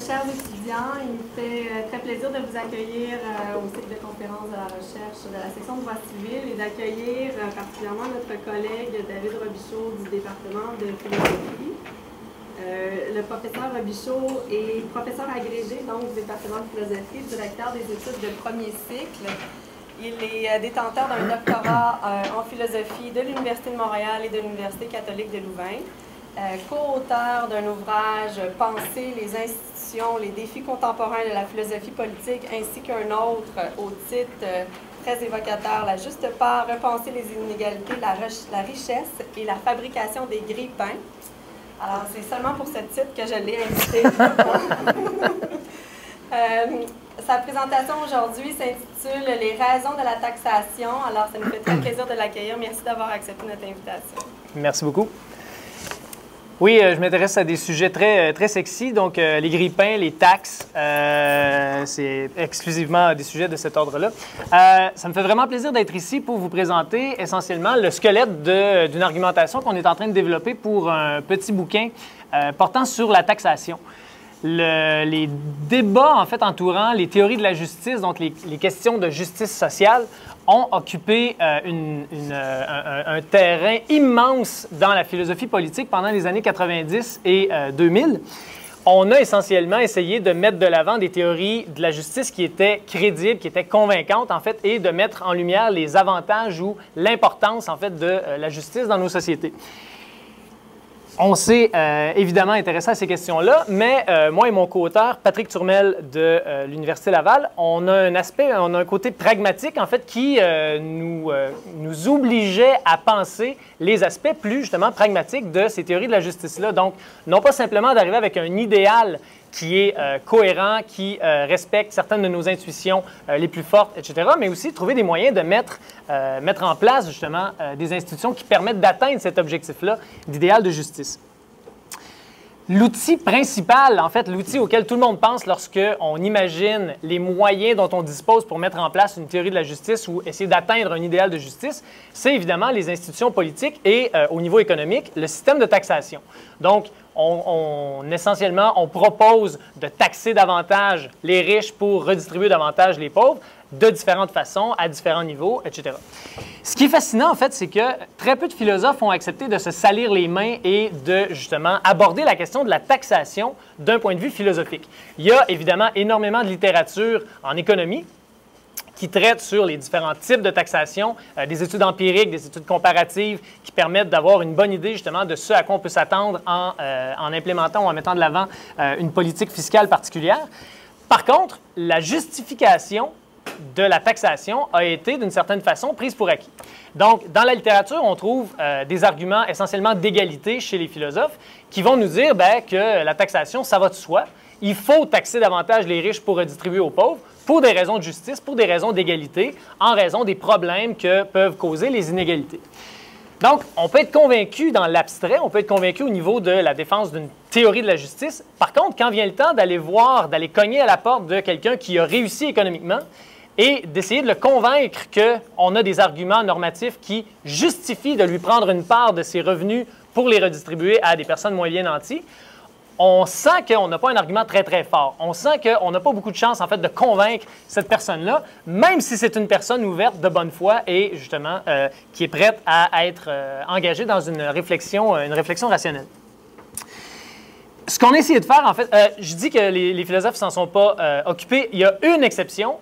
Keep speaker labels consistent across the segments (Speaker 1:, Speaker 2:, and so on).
Speaker 1: chers étudiants, il me fait très plaisir de vous accueillir au cycle de conférences de la recherche de la section de droit civil et d'accueillir particulièrement notre collègue David Robichaud du département de philosophie. Le professeur Robichaud est professeur agrégé donc, du département de philosophie, directeur des études de premier cycle. Il est détenteur d'un doctorat en philosophie de l'Université de Montréal et de l'Université catholique de Louvain. Co-auteur d'un ouvrage « Penser les institutions, les défis contemporains de la philosophie politique » ainsi qu'un autre au titre très évocateur « La juste part, repenser les inégalités, la richesse et la fabrication des grille-pains ». Alors, c'est seulement pour ce titre que je l'ai invité. Sa présentation aujourd'hui s'intitule « Les raisons de la taxation ». Alors, ça nous fait très plaisir de l'accueillir. Merci d'avoir accepté notre invitation.
Speaker 2: Merci beaucoup. Oui, je m'intéresse à des sujets très sexy, donc les grille-pains, les taxes, c'est exclusivement des sujets de cet ordre-là. Ça me fait vraiment plaisir d'être ici pour vous présenter essentiellement le squelette d'une argumentation qu'on est en train de développer pour un petit bouquin portant sur la taxation. Les débats, en fait, entourant les théories de la justice, donc les questions de justice sociale, ont occupé un terrain immense dans la philosophie politique pendant les années 90 et 2000. On a essentiellement essayé de mettre de l'avant des théories de la justice qui étaient crédibles, qui étaient convaincantes, en fait, et de mettre en lumière les avantages ou l'importance, en fait, de la justice dans nos sociétés. On s'est évidemment intéressé à ces questions-là, mais moi et mon co-auteur, Patrick Turmel de l'Université Laval, on a un côté pragmatique, en fait, qui nous obligeait à penser les aspects plus, justement, pragmatiques de ces théories de la justice-là. Donc, non pas simplement d'arriver avec un idéal qui est cohérent, qui respecte certaines de nos intuitions les plus fortes, etc., mais aussi trouver des moyens de mettre en place, justement, des institutions qui permettent d'atteindre cet objectif-là d'idéal de justice. L'outil principal, en fait, l'outil auquel tout le monde pense lorsqu'on imagine les moyens dont on dispose pour mettre en place une théorie de la justice ou essayer d'atteindre un idéal de justice, c'est évidemment les institutions politiques et, au niveau économique, le système de taxation. Donc, essentiellement, on propose de taxer davantage les riches pour redistribuer davantage les pauvres, de différentes façons, à différents niveaux, etc. Ce qui est fascinant, en fait, c'est que très peu de philosophes ont accepté de se salir les mains et de, justement, aborder la question de la taxation d'un point de vue philosophique. Il y a évidemment énormément de littérature en économie qui traite sur les différents types de taxation, des études empiriques, des études comparatives qui permettent d'avoir une bonne idée justement de ce à quoi on peut s'attendre en implémentant ou en mettant de l'avant une politique fiscale particulière. Par contre, la justification de la taxation a été d'une certaine façon prise pour acquis. Donc, dans la littérature, on trouve des arguments essentiellement d'égalité chez les philosophes qui vont nous dire que la taxation, ça va de soi. Il faut taxer davantage les riches pour redistribuer aux pauvres, pour des raisons de justice, pour des raisons d'égalité, en raison des problèmes que peuvent causer les inégalités. Donc, on peut être convaincu dans l'abstrait, on peut être convaincu au niveau de la défense d'une théorie de la justice. Par contre, quand vient le temps d'aller d'aller cogner à la porte de quelqu'un qui a réussi économiquement et d'essayer de le convaincre qu'on a des arguments normatifs qui justifient de lui prendre une part de ses revenus pour les redistribuer à des personnes moins bien nanties, on sent qu'on n'a pas un argument très, très fort. On sent qu'on n'a pas beaucoup de chance, en fait, de convaincre cette personne-là, même si c'est une personne ouverte, de bonne foi et, justement, qui est prête à être engagée dans une réflexion rationnelle. Ce qu'on a essayé de faire, en fait, je dis que les philosophes ne s'en sont pas occupés. Il y a une exception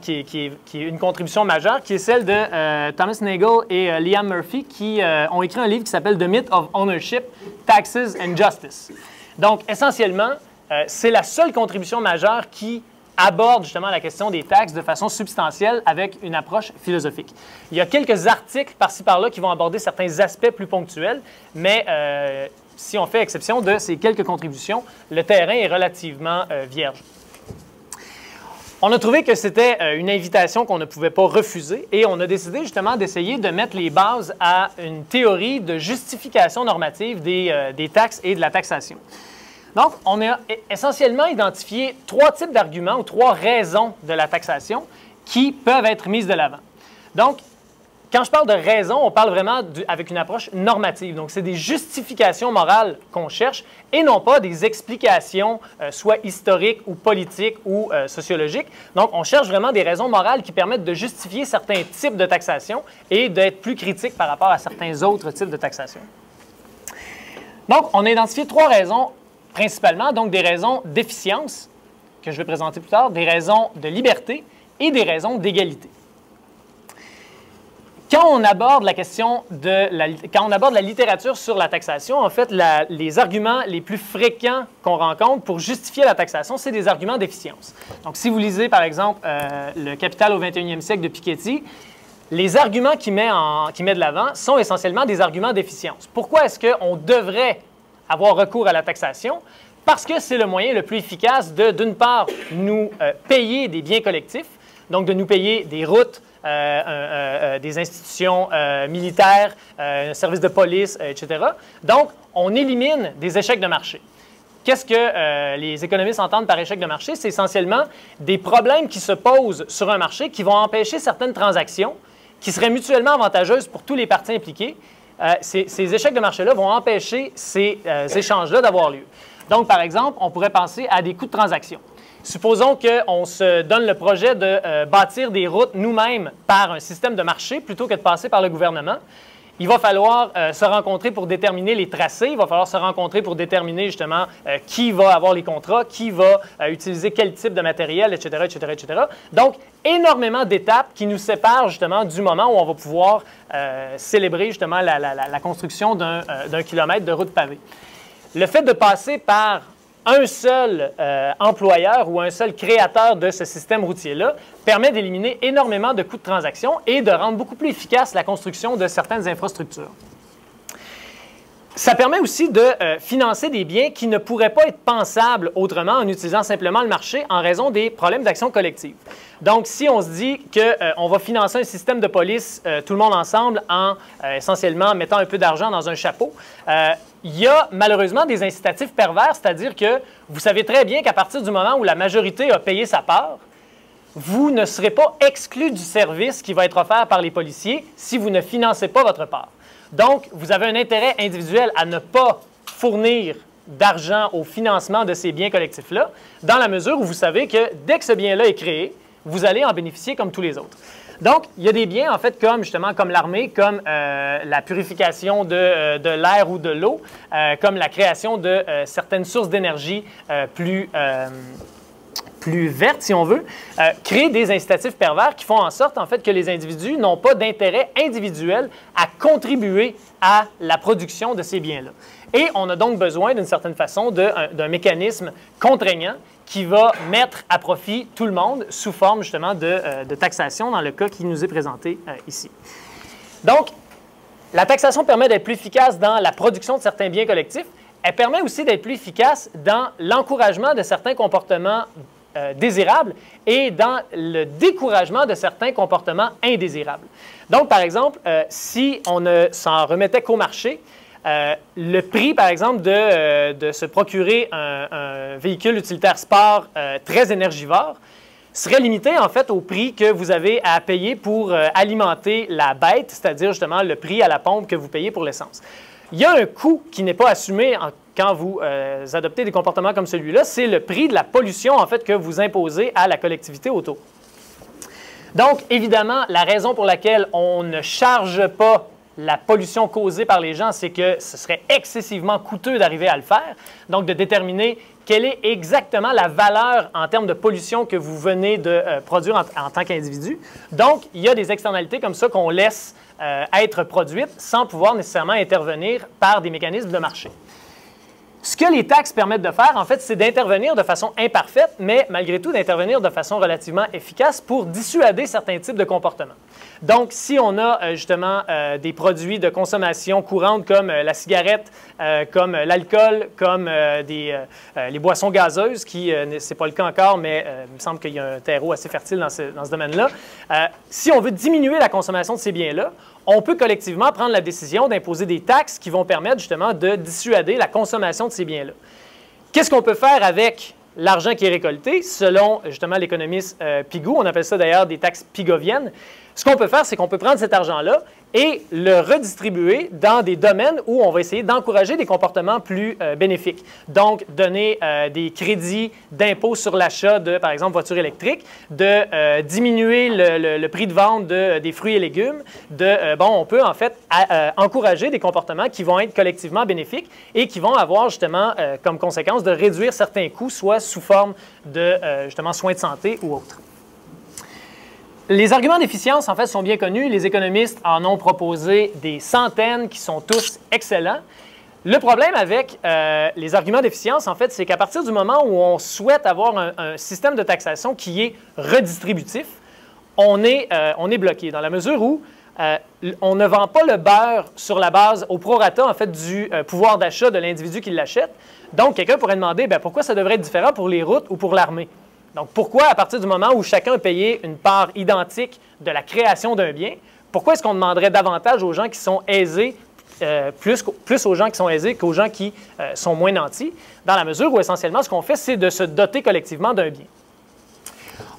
Speaker 2: qui est une contribution majeure, qui est celle de Thomas Nagel et Liam Murphy, qui ont écrit un livre qui s'appelle « The Myth of Ownership, Taxes and Justice ». Donc, essentiellement, c'est la seule contribution majeure qui aborde justement la question des taxes de façon substantielle avec une approche philosophique. Il y a quelques articles par-ci par-là qui vont aborder certains aspects plus ponctuels, mais si on fait exception de ces quelques contributions, le terrain est relativement vierge. On a trouvé que c'était une invitation qu'on ne pouvait pas refuser et on a décidé justement d'essayer de mettre les bases à une théorie de justification normative des taxes et de la taxation. Donc, on a essentiellement identifié trois types d'arguments ou trois raisons de la taxation qui peuvent être mises de l'avant. Donc, quand je parle de raison, on parle vraiment avec une approche normative. Donc, c'est des justifications morales qu'on cherche et non pas des explications soit historiques ou politiques ou sociologiques. Donc, on cherche vraiment des raisons morales qui permettent de justifier certains types de taxation et d'être plus critique par rapport à certains autres types de taxation. Donc, on a identifié 3 raisons principalement, donc des raisons d'efficience, que je vais présenter plus tard, des raisons de liberté et des raisons d'égalité. Quand on aborde la question quand on aborde la littérature sur la taxation, en fait, les arguments les plus fréquents qu'on rencontre pour justifier la taxation, c'est des arguments d'efficience. Donc, si vous lisez, par exemple, Le Capital au 21e siècle de Piketty, les arguments qu'il met de l'avant sont essentiellement des arguments d'efficience. Pourquoi est-ce qu'on devrait avoir recours à la taxation? Parce que c'est le moyen le plus efficace de, d'une part, nous payer des biens collectifs, donc de nous payer des routes, des institutions militaires, un service de police, etc. Donc, on élimine des échecs de marché. Qu'est-ce que les économistes entendent par échec de marché? C'est essentiellement des problèmes qui se posent sur un marché qui vont empêcher certaines transactions qui seraient mutuellement avantageuses pour tous les parties impliquées. Ces échecs de marché-là vont empêcher ces échanges-là d'avoir lieu. Donc, par exemple, on pourrait penser à des coûts de transaction. Supposons qu'on se donne le projet de bâtir des routes nous-mêmes par un système de marché plutôt que de passer par le gouvernement. Il va falloir se rencontrer pour déterminer les tracés, il va falloir se rencontrer pour déterminer justement qui va avoir les contrats, qui va utiliser quel type de matériel, etc., etc., etc. Donc, énormément d'étapes qui nous séparent justement du moment où on va pouvoir célébrer justement la construction d'un kilomètre de route pavée. Le fait de passer par un seul employeur ou un seul créateur de ce système routier-là permet d'éliminer énormément de coûts de transaction et de rendre beaucoup plus efficace la construction de certaines infrastructures. Ça permet aussi de financer des biens qui ne pourraient pas être pensables autrement en utilisant simplement le marché en raison des problèmes d'action collective. Donc, si on se dit qu'on va financer un système de police, tout le monde ensemble, en essentiellement mettant un peu d'argent dans un chapeau, il y a malheureusement des incitatifs pervers, c'est-à-dire que vous savez très bien qu'à partir du moment où la majorité a payé sa part, vous ne serez pas exclu du service qui va être offert par les policiers si vous ne financez pas votre part. Donc, vous avez un intérêt individuel à ne pas fournir d'argent au financement de ces biens collectifs-là, dans la mesure où vous savez que dès que ce bien-là est créé, vous allez en bénéficier comme tous les autres. Donc, il y a des biens, en fait, comme l'armée, comme la purification de l'air ou de l'eau, comme la création de certaines sources d'énergie plus vertes, si on veut, créer des incitatifs pervers qui font en sorte, en fait, que les individus n'ont pas d'intérêt individuel à contribuer à la production de ces biens-là. Et on a donc besoin, d'une certaine façon, d'un mécanisme contraignant qui va mettre à profit tout le monde sous forme justement de taxation dans le cas qui nous est présenté ici. Donc, la taxation permet d'être plus efficace dans la production de certains biens collectifs. Elle permet aussi d'être plus efficace dans l'encouragement de certains comportements désirables et dans le découragement de certains comportements indésirables. Donc, par exemple, si on ne s'en remettait qu'au marché, le prix, par exemple, de se procurer un véhicule utilitaire sport très énergivore serait limité, en fait, au prix que vous avez à payer pour alimenter la bête, c'est-à-dire justement le prix à la pompe que vous payez pour l'essence. Il y a un coût qui n'est pas assumé quand vous adoptez des comportements comme celui-là, c'est le prix de la pollution, en fait, que vous imposez à la collectivité autour. Donc, évidemment, la raison pour laquelle on ne charge pas la pollution causée par les gens, c'est que ce serait excessivement coûteux d'arriver à le faire. Donc, de déterminer quelle est exactement la valeur en termes de pollution que vous venez de produire en tant qu'individu. Donc, il y a des externalités comme ça qu'on laisse être produites sans pouvoir nécessairement intervenir par des mécanismes de marché. Ce que les taxes permettent de faire, en fait, c'est d'intervenir de façon imparfaite, mais malgré tout d'intervenir de façon relativement efficace pour dissuader certains types de comportements. Donc, si on a justement des produits de consommation courante comme la cigarette, comme l'alcool, comme les boissons gazeuses, qui, ce n'est pas le cas encore, mais il me semble qu'il y a un terreau assez fertile dans ce domaine-là, si on veut diminuer la consommation de ces biens-là, on peut collectivement prendre la décision d'imposer des taxes qui vont permettre justement de dissuader la consommation de ces biens-là. Qu'est-ce qu'on peut faire avec l'argent qui est récolté, selon justement l'économiste Pigou, on appelle ça d'ailleurs des taxes pigoviennes, ce qu'on peut faire, c'est qu'on peut prendre cet argent-là et le redistribuer dans des domaines où on va essayer d'encourager des comportements plus bénéfiques. Donc, donner des crédits d'impôt sur l'achat de, par exemple, voitures électriques, de diminuer le prix de vente des fruits et légumes. On peut en fait encourager des comportements qui vont être collectivement bénéfiques et qui vont avoir justement comme conséquence de réduire certains coûts, soit sous forme de justement soins de santé ou autres. Les arguments d'efficience, en fait, sont bien connus. Les économistes en ont proposé des centaines qui sont tous excellents. Le problème avec les arguments d'efficience, en fait, c'est qu'à partir du moment où on souhaite avoir un système de taxation qui est redistributif, on est bloqué dans la mesure où on ne vend pas le beurre sur la base au prorata, en fait, du pouvoir d'achat de l'individu qui l'achète. Donc, quelqu'un pourrait demander pourquoi ça devrait être différent pour les routes ou pour l'armée. Donc, pourquoi, à partir du moment où chacun a payé une part identique de la création d'un bien, pourquoi est-ce qu'on demanderait davantage aux gens qui sont aisés, plus aux gens qui sont aisés qu'aux gens qui sont moins nantis, dans la mesure où, essentiellement, ce qu'on fait, c'est de se doter collectivement d'un bien.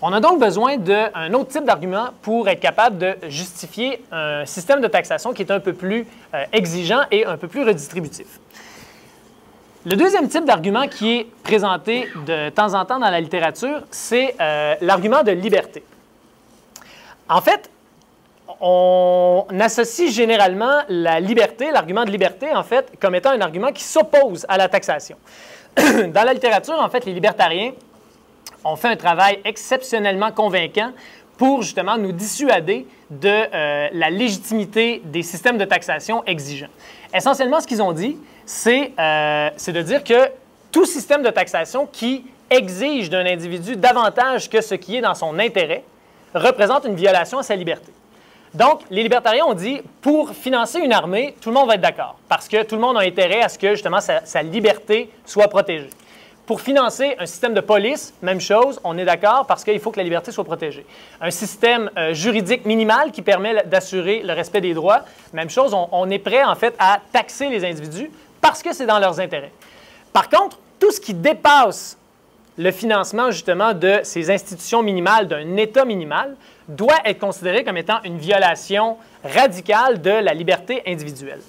Speaker 2: On a donc besoin d'un autre type d'argument pour être capable de justifier un système de taxation qui est un peu plus exigeant et un peu plus redistributif. Le deuxième type d'argument qui est présenté de temps en temps dans la littérature, c'est l'argument de liberté. En fait, on associe généralement la liberté, l'argument de liberté, en fait, comme étant un argument qui s'oppose à la taxation. Dans la littérature, en fait, les libertariens ont fait un travail exceptionnellement convaincant pour justement nous dissuader de la légitimité des systèmes de taxation exigeants. Essentiellement, ce qu'ils ont dit, c'est de dire que tout système de taxation qui exige d'un individu davantage que ce qui est dans son intérêt représente une violation à sa liberté. Donc, les libertariens ont dit, pour financer une armée, tout le monde va être d'accord, parce que tout le monde a intérêt à ce que, justement, sa liberté soit protégée. Pour financer un système de police, même chose, on est d'accord parce qu'il faut que la liberté soit protégée. Un système juridique minimal qui permet d'assurer le respect des droits, même chose, on est prêt en fait à taxer les individus parce que c'est dans leurs intérêts. Par contre, tout ce qui dépasse le financement justement de ces institutions minimales, d'un État minimal, doit être considéré comme étant une violation radicale de la liberté individuelle.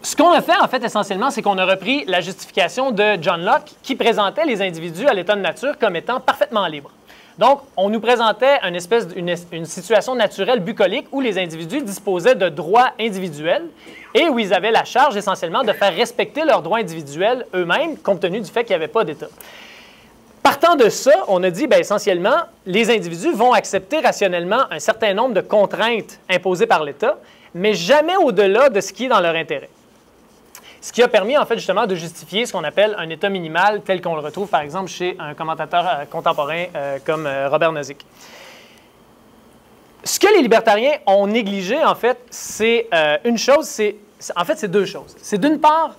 Speaker 2: Ce qu'on a fait, en fait, essentiellement, c'est qu'on a repris la justification de John Locke qui présentait les individus à l'état de nature comme étant parfaitement libres. Donc, on nous présentait une situation naturelle bucolique où les individus disposaient de droits individuels et où ils avaient la charge essentiellement de faire respecter leurs droits individuels eux-mêmes, compte tenu du fait qu'il n'y avait pas d'État. Partant de ça, on a dit, essentiellement, les individus vont accepter rationnellement un certain nombre de contraintes imposées par l'État, mais jamais au-delà de ce qui est dans leur intérêt. Ce qui a permis, en fait, justement, de justifier ce qu'on appelle un État minimal tel qu'on le retrouve, par exemple, chez un commentateur contemporain comme Robert Nozick. Ce que les libertariens ont négligé, en fait, c'est une chose, c'est deux choses. C'est d'une part,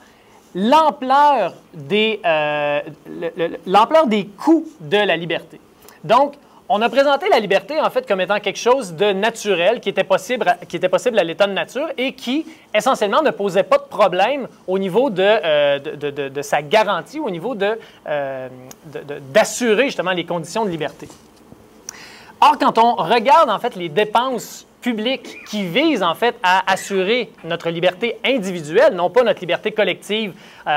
Speaker 2: l'ampleur des coûts de la liberté. Donc, on a présenté la liberté, en fait, comme étant quelque chose de naturel qui était possible à l'état de nature et qui, essentiellement, ne posait pas de problème au niveau de sa garantie, au niveau d'assurer, justement, les conditions de liberté. Or, quand on regarde, en fait, les dépenses publiques qui visent, en fait, à assurer notre liberté individuelle, non pas notre liberté collective,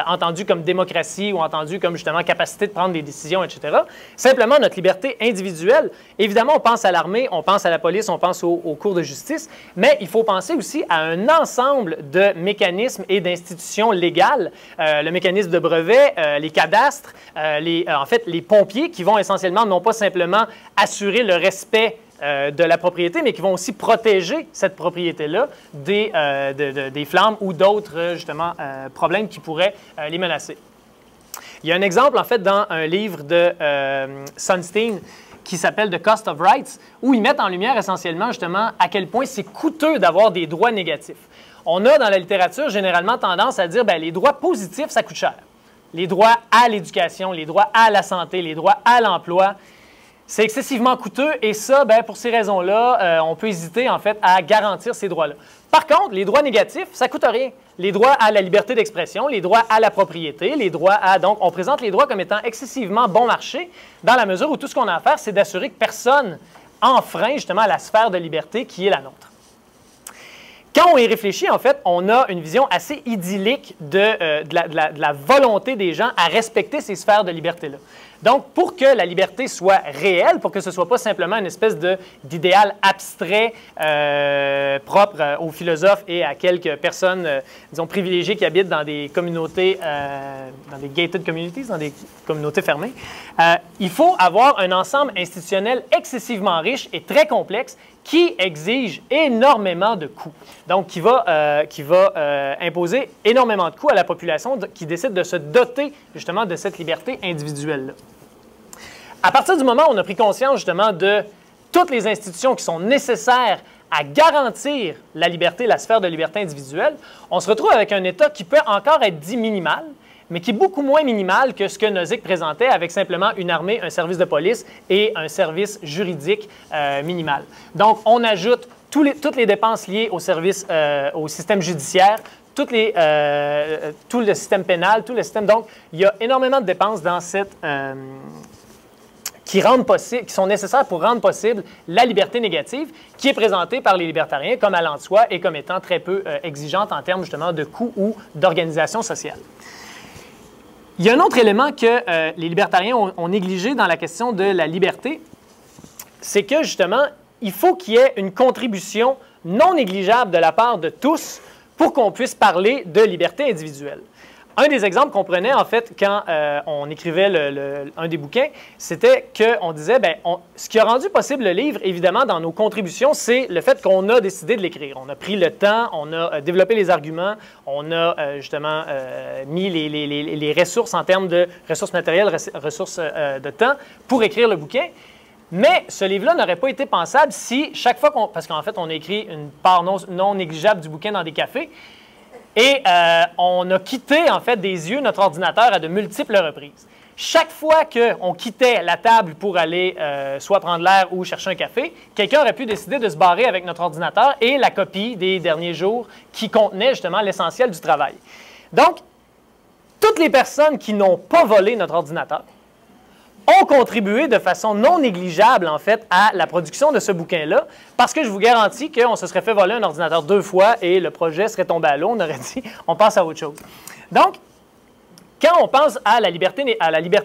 Speaker 2: entendue comme démocratie ou entendue comme, justement, capacité de prendre des décisions, etc. Simplement notre liberté individuelle. Évidemment, on pense à l'armée, on pense à la police, on pense aux cours de justice, mais il faut penser aussi à un ensemble de mécanismes et d'institutions légales, le mécanisme de brevet, les cadastres, en fait, les pompiers qui vont essentiellement non pas simplement assurer le respect de la propriété, mais qui vont aussi protéger cette propriété-là des flammes ou d'autres, justement, problèmes qui pourraient les menacer. Il y a un exemple, en fait, dans un livre de Sunstein qui s'appelle « The Cost of Rights », où ils mettent en lumière essentiellement, justement, à quel point c'est coûteux d'avoir des droits négatifs. On a, dans la littérature, généralement tendance à dire « les droits positifs, ça coûte cher ». Les droits à l'éducation, les droits à la santé, les droits à l'emploi, c'est excessivement coûteux et ça, pour ces raisons-là, on peut hésiter en fait à garantir ces droits-là. Par contre, les droits négatifs, ça ne coûte rien. les droits à la liberté d'expression, les droits à la propriété, les droits à... Donc, on présente les droits comme étant excessivement bon marché, dans la mesure où tout ce qu'on a à faire, c'est d'assurer que personne enfreint justement la sphère de liberté qui est la nôtre. Quand on y réfléchit, en fait, on a une vision assez idyllique de la volonté des gens à respecter ces sphères de liberté-là. Donc, pour que la liberté soit réelle, pour que ce ne soit pas simplement une espèce d'idéal abstrait propre aux philosophes et à quelques personnes, disons, privilégiées qui habitent dans des communautés, dans des gated communities, dans des communautés fermées, il faut avoir un ensemble institutionnel excessivement riche et très complexe qui exige énormément de coûts. Donc, qui va imposer énormément de coûts à la population qui décide de se doter justement de cette liberté individuelle-là. À partir du moment où on a pris conscience justement de toutes les institutions qui sont nécessaires à garantir la liberté, la sphère de liberté individuelle, on se retrouve avec un État qui peut encore être dit minimal, mais qui est beaucoup moins minimal que ce que Nozick présentait avec simplement une armée, un service de police et un service juridique minimal. Donc, on ajoute toutes les dépenses liées au système judiciaire, tout le système pénal, tout le système. Donc, il y a énormément de dépenses dans cette... qui sont nécessaires pour rendre possible la liberté négative, qui est présentée par les libertariens comme allant de soi et comme étant très peu exigeante en termes justement de coûts ou d'organisation sociale. Il y a un autre élément que les libertariens ont négligé dans la question de la liberté, c'est que justement, il faut qu'il y ait une contribution non négligeable de la part de tous pour qu'on puisse parler de liberté individuelle. Un des exemples qu'on prenait, en fait, quand on écrivait un des bouquins, c'était qu'on disait, bien, ce qui a rendu possible le livre, évidemment, dans nos contributions, c'est le fait qu'on a décidé de l'écrire. On a pris le temps, on a développé les arguments, on a justement mis les ressources en termes de ressources matérielles, ressources de temps pour écrire le bouquin. Mais ce livre-là n'aurait pas été pensable si chaque fois parce qu'en fait, on a écrit une part non négligeable du bouquin dans des cafés, et on a quitté, en fait, des yeux notre ordinateur à de multiples reprises. Chaque fois qu'on quittait la table pour aller soit prendre l'air ou chercher un café, quelqu'un aurait pu décider de se barrer avec notre ordinateur et la copie des derniers jours qui contenait justement l'essentiel du travail. Donc, toutes les personnes qui n'ont pas volé notre ordinateur ont contribué de façon non négligeable, en fait, à la production de ce bouquin-là, parce que je vous garantis qu'on se serait fait voler un ordinateur 2 fois et le projet serait tombé à l'eau, on aurait dit, on passe à autre chose. Donc, quand on pense à la liberté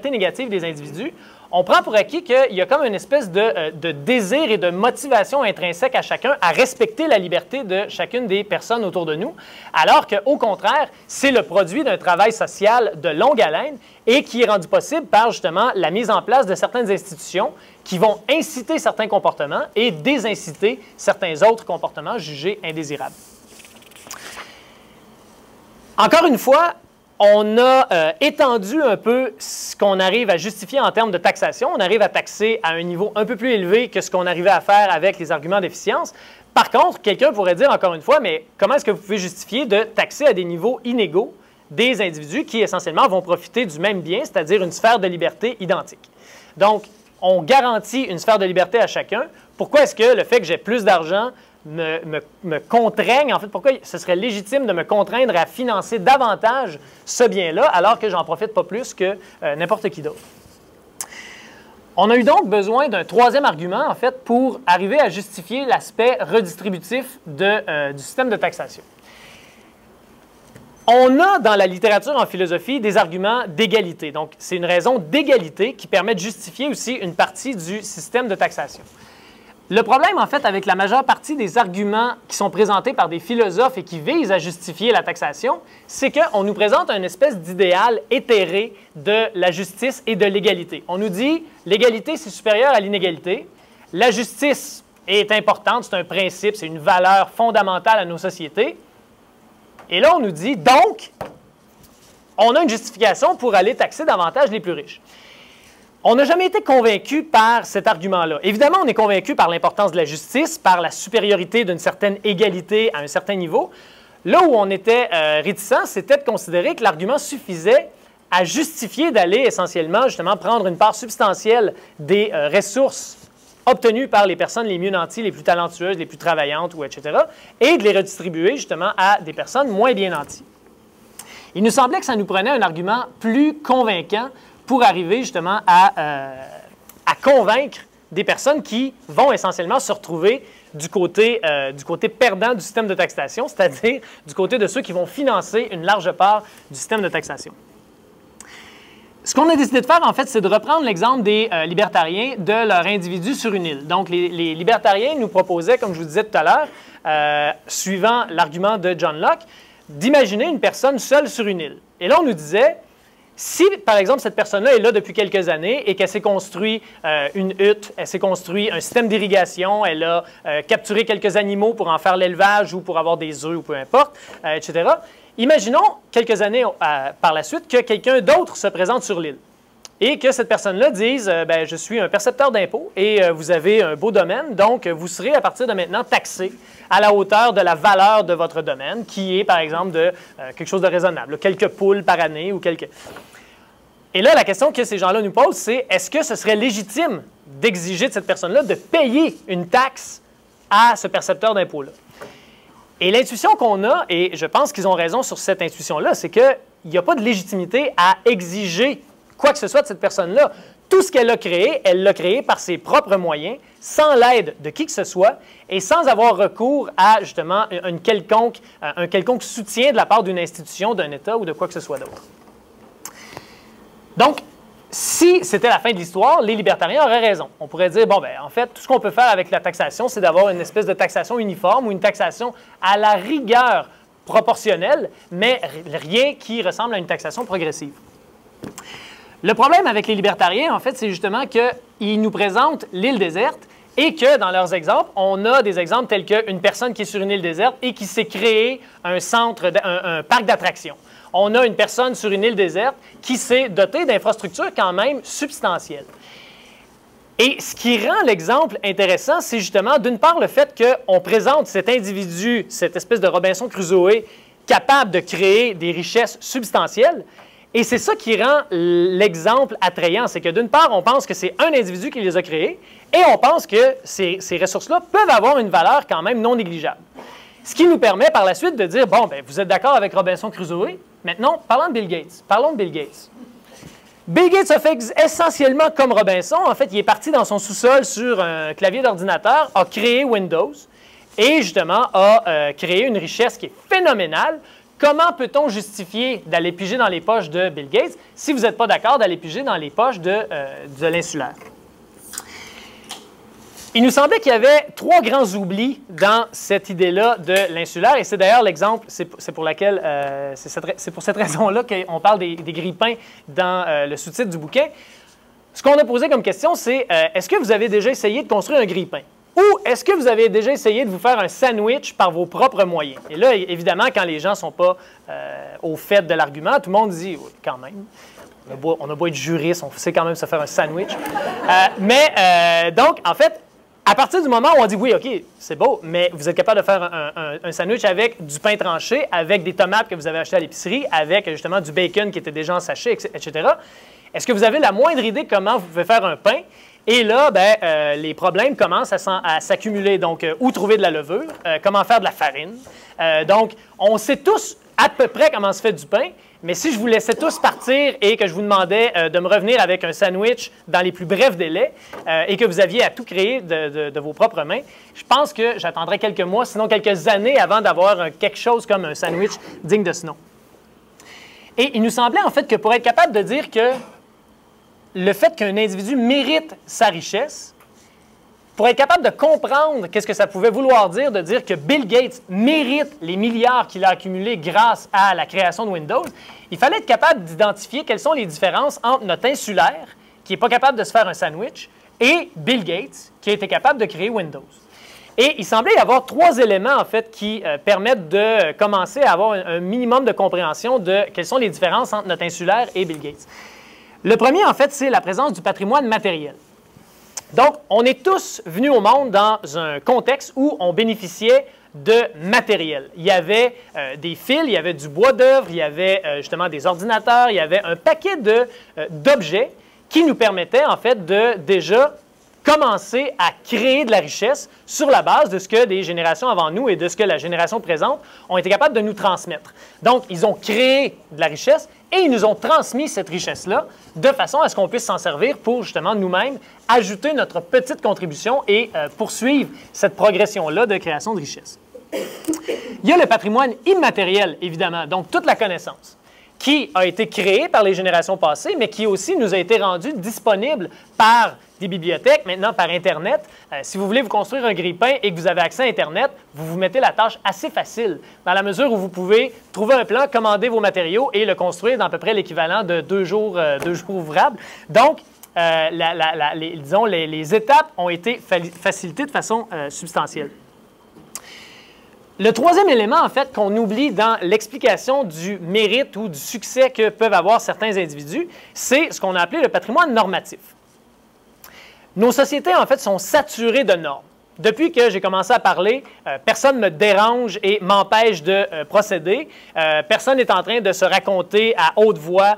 Speaker 2: négative des individus, on prend pour acquis qu'il y a comme une espèce de désir et de motivation intrinsèque à chacun à respecter la liberté de chacune des personnes autour de nous, alors qu'au contraire, c'est le produit d'un travail social de longue haleine et qui est rendu possible par justement la mise en place de certaines institutions qui vont inciter certains comportements et désinciter certains autres comportements jugés indésirables. Encore une fois, on a étendu un peu ce qu'on arrive à justifier en termes de taxation. On arrive à taxer à un niveau un peu plus élevé que ce qu'on arrivait à faire avec les arguments d'efficience. Par contre, quelqu'un pourrait dire encore une fois, mais comment est-ce que vous pouvez justifier de taxer à des niveaux inégaux des individus qui essentiellement vont profiter du même bien, c'est-à-dire une sphère de liberté identique? Donc, on garantit une sphère de liberté à chacun. Pourquoi est-ce que le fait que j'ai plus d'argent me contraignent, en fait, pourquoi ce serait légitime de me contraindre à financer davantage ce bien-là alors que j'en profite pas plus que n'importe qui d'autre? On a eu donc besoin d'un troisième argument, en fait, pour arriver à justifier l'aspect redistributif du système de taxation. On a dans la littérature en philosophie des arguments d'égalité. Donc, c'est une raison d'égalité qui permet de justifier aussi une partie du système de taxation. Le problème, en fait, avec la majeure partie des arguments qui sont présentés par des philosophes et qui visent à justifier la taxation, c'est qu'on nous présente une espèce d'idéal éthéré de la justice et de l'égalité. On nous dit l'égalité, c'est supérieur à l'inégalité. La justice est importante, c'est un principe, c'est une valeur fondamentale à nos sociétés. Et là, on nous dit, donc, on a une justification pour aller taxer davantage les plus riches. On n'a jamais été convaincu par cet argument-là. Évidemment, on est convaincu par l'importance de la justice, par la supériorité d'une certaine égalité à un certain niveau. Là où on était réticent, c'était de considérer que l'argument suffisait à justifier d'aller essentiellement, justement, prendre une part substantielle des ressources obtenus par les personnes les mieux nanties, les plus talentueuses, les plus travaillantes, ou etc., et de les redistribuer justement à des personnes moins bien nanties. Il nous semblait que ça nous prenait un argument plus convaincant pour arriver justement à convaincre des personnes qui vont essentiellement se retrouver du côté perdant du système de taxation, c'est-à-dire du côté de ceux qui vont financer une large part du système de taxation. Ce qu'on a décidé de faire, en fait, c'est de reprendre l'exemple des libertariens de leur individu sur une île. Donc, les libertariens nous proposaient, comme je vous disais tout à l'heure, suivant l'argument de John Locke, d'imaginer une personne seule sur une île. Et là, on nous disait, si, par exemple, cette personne-là est là depuis quelques années et qu'elle s'est construit une hutte, elle s'est construit un système d'irrigation, elle a capturé quelques animaux pour en faire l'élevage ou pour avoir des œufs ou peu importe, etc., imaginons quelques années par la suite que quelqu'un d'autre se présente sur l'île et que cette personne-là dise « je suis un percepteur d'impôts et vous avez un beau domaine, donc vous serez à partir de maintenant taxé à la hauteur de la valeur de votre domaine, qui est par exemple de quelque chose de raisonnable, quelques poules par année ou quelques… » Et là, la question que ces gens-là nous posent, c'est est-ce que ce serait légitime d'exiger de cette personne-là de payer une taxe à ce percepteur d'impôts-là? Et l'intuition qu'on a, et je pense qu'ils ont raison sur cette intuition-là, c'est qu'il n'y a pas de légitimité à exiger quoi que ce soit de cette personne-là. Tout ce qu'elle elle l'a créé par ses propres moyens, sans l'aide de qui que ce soit, et sans avoir recours à, justement, un quelconque soutien de la part d'une institution, d'un État ou de quoi que ce soit d'autre. Donc, si c'était la fin de l'histoire, les libertariens auraient raison. On pourrait dire, bon, en fait, tout ce qu'on peut faire avec la taxation, c'est d'avoir une espèce de taxation uniforme ou une taxation à la rigueur proportionnelle, mais rien qui ressemble à une taxation progressive. Le problème avec les libertariens, en fait, c'est justement qu'ils nous présentent l'île déserte et que, dans leurs exemples, on a des exemples tels qu'une personne qui est sur une île déserte et qui s'est créé un parc d'attractions. On a une personne sur une île déserte qui s'est dotée d'infrastructures quand même substantielles. Et ce qui rend l'exemple intéressant, c'est justement, d'une part, le fait qu'on présente cet individu, cette espèce de Robinson Crusoe, capable de créer des richesses substantielles. Et c'est ça qui rend l'exemple attrayant. C'est que, d'une part, on pense que c'est un individu qui les a créés et on pense que ces ressources-là peuvent avoir une valeur quand même non négligeable. Ce qui nous permet par la suite de dire, bon, vous êtes d'accord avec Robinson Crusoe? Maintenant, parlons de Bill Gates. Parlons de Bill Gates. Bill Gates a fait essentiellement comme Robinson. En fait, il est parti dans son sous-sol sur un clavier d'ordinateur, a créé Windows et justement a créé une richesse qui est phénoménale. Comment peut-on justifier d'aller piger dans les poches de Bill Gates si vous n'êtes pas d'accord d'aller piger dans les poches de l'insulaire? Il nous semblait qu'il y avait trois grands oublis dans cette idée-là de l'insulaire, et c'est d'ailleurs l'exemple, c'est pour cette raison-là qu'on parle des grille-pains dans le sous-titre du bouquin. Ce qu'on a posé comme question, c'est est-ce que vous avez déjà essayé de construire un grille-pain? Ou est-ce que vous avez déjà essayé de vous faire un sandwich par vos propres moyens? Et là, évidemment, quand les gens ne sont pas au fait de l'argument, tout le monde dit oui, quand même. On a beau être juriste, on sait quand même se faire un sandwich. Donc, en fait, à partir du moment où on dit oui, OK, c'est beau, mais vous êtes capable de faire un sandwich avec du pain tranché, avec des tomates que vous avez achetées à l'épicerie, avec justement du bacon qui était déjà en sachet, etc. Est-ce que vous avez la moindre idée comment vous pouvez faire un pain? Et là, les problèmes commencent à s'accumuler. Donc, où trouver de la levure? Comment faire de la farine? Donc, on sait tous à peu près comment se fait du pain, mais si je vous laissais tous partir et que je vous demandais de me revenir avec un sandwich dans les plus brefs délais et que vous aviez à tout créer de vos propres mains, je pense que j'attendrais quelques mois, sinon quelques années avant d'avoir quelque chose comme un sandwich digne de ce nom. Et il nous semblait en fait que pour être capable de dire que le fait qu'un individu mérite sa richesse, pour être capable de comprendre qu'est-ce que ça pouvait vouloir dire de dire que Bill Gates mérite les milliards qu'il a accumulés grâce à la création de Windows, il fallait être capable d'identifier quelles sont les différences entre notre insulaire, qui n'est pas capable de se faire un sandwich, et Bill Gates, qui a été capable de créer Windows. Et il semblait y avoir trois éléments, en fait, qui permettent de commencer à avoir un minimum de compréhension de quelles sont les différences entre notre insulaire et Bill Gates. Le premier, en fait, c'est la présence du patrimoine matériel. Donc, on est tous venus au monde dans un contexte où on bénéficiait de matériel. Il y avait des fils, il y avait du bois d'œuvre, il y avait justement des ordinateurs, il y avait un paquet d'objets qui nous permettaient en fait de déjà commencer à créer de la richesse sur la base de ce que des générations avant nous et de ce que la génération présente ont été capables de nous transmettre. Donc, ils ont créé de la richesse et ils nous ont transmis cette richesse-là de façon à ce qu'on puisse s'en servir pour justement nous-mêmes ajouter notre petite contribution et poursuivre cette progression-là de création de richesse. Il y a le patrimoine immatériel, évidemment, donc toute la connaissance, qui a été créée par les générations passées, mais qui aussi nous a été rendue disponible par des bibliothèques, maintenant par Internet. Si vous voulez vous construire un grille-pain et que vous avez accès à Internet, vous vous mettez la tâche assez facile, dans la mesure où vous pouvez trouver un plan, commander vos matériaux et le construire dans à peu près l'équivalent de 2 jours ouvrables. Donc, disons, les étapes ont été facilitées de façon substantielle. Le troisième élément, en fait, qu'on oublie dans l'explication du mérite ou du succès que peuvent avoir certains individus, c'est ce qu'on a appelé le patrimoine normatif. Nos sociétés, en fait, sont saturées de normes. Depuis que j'ai commencé à parler, personne ne me dérange et m'empêche de procéder. Personne n'est en train de se raconter à haute voix,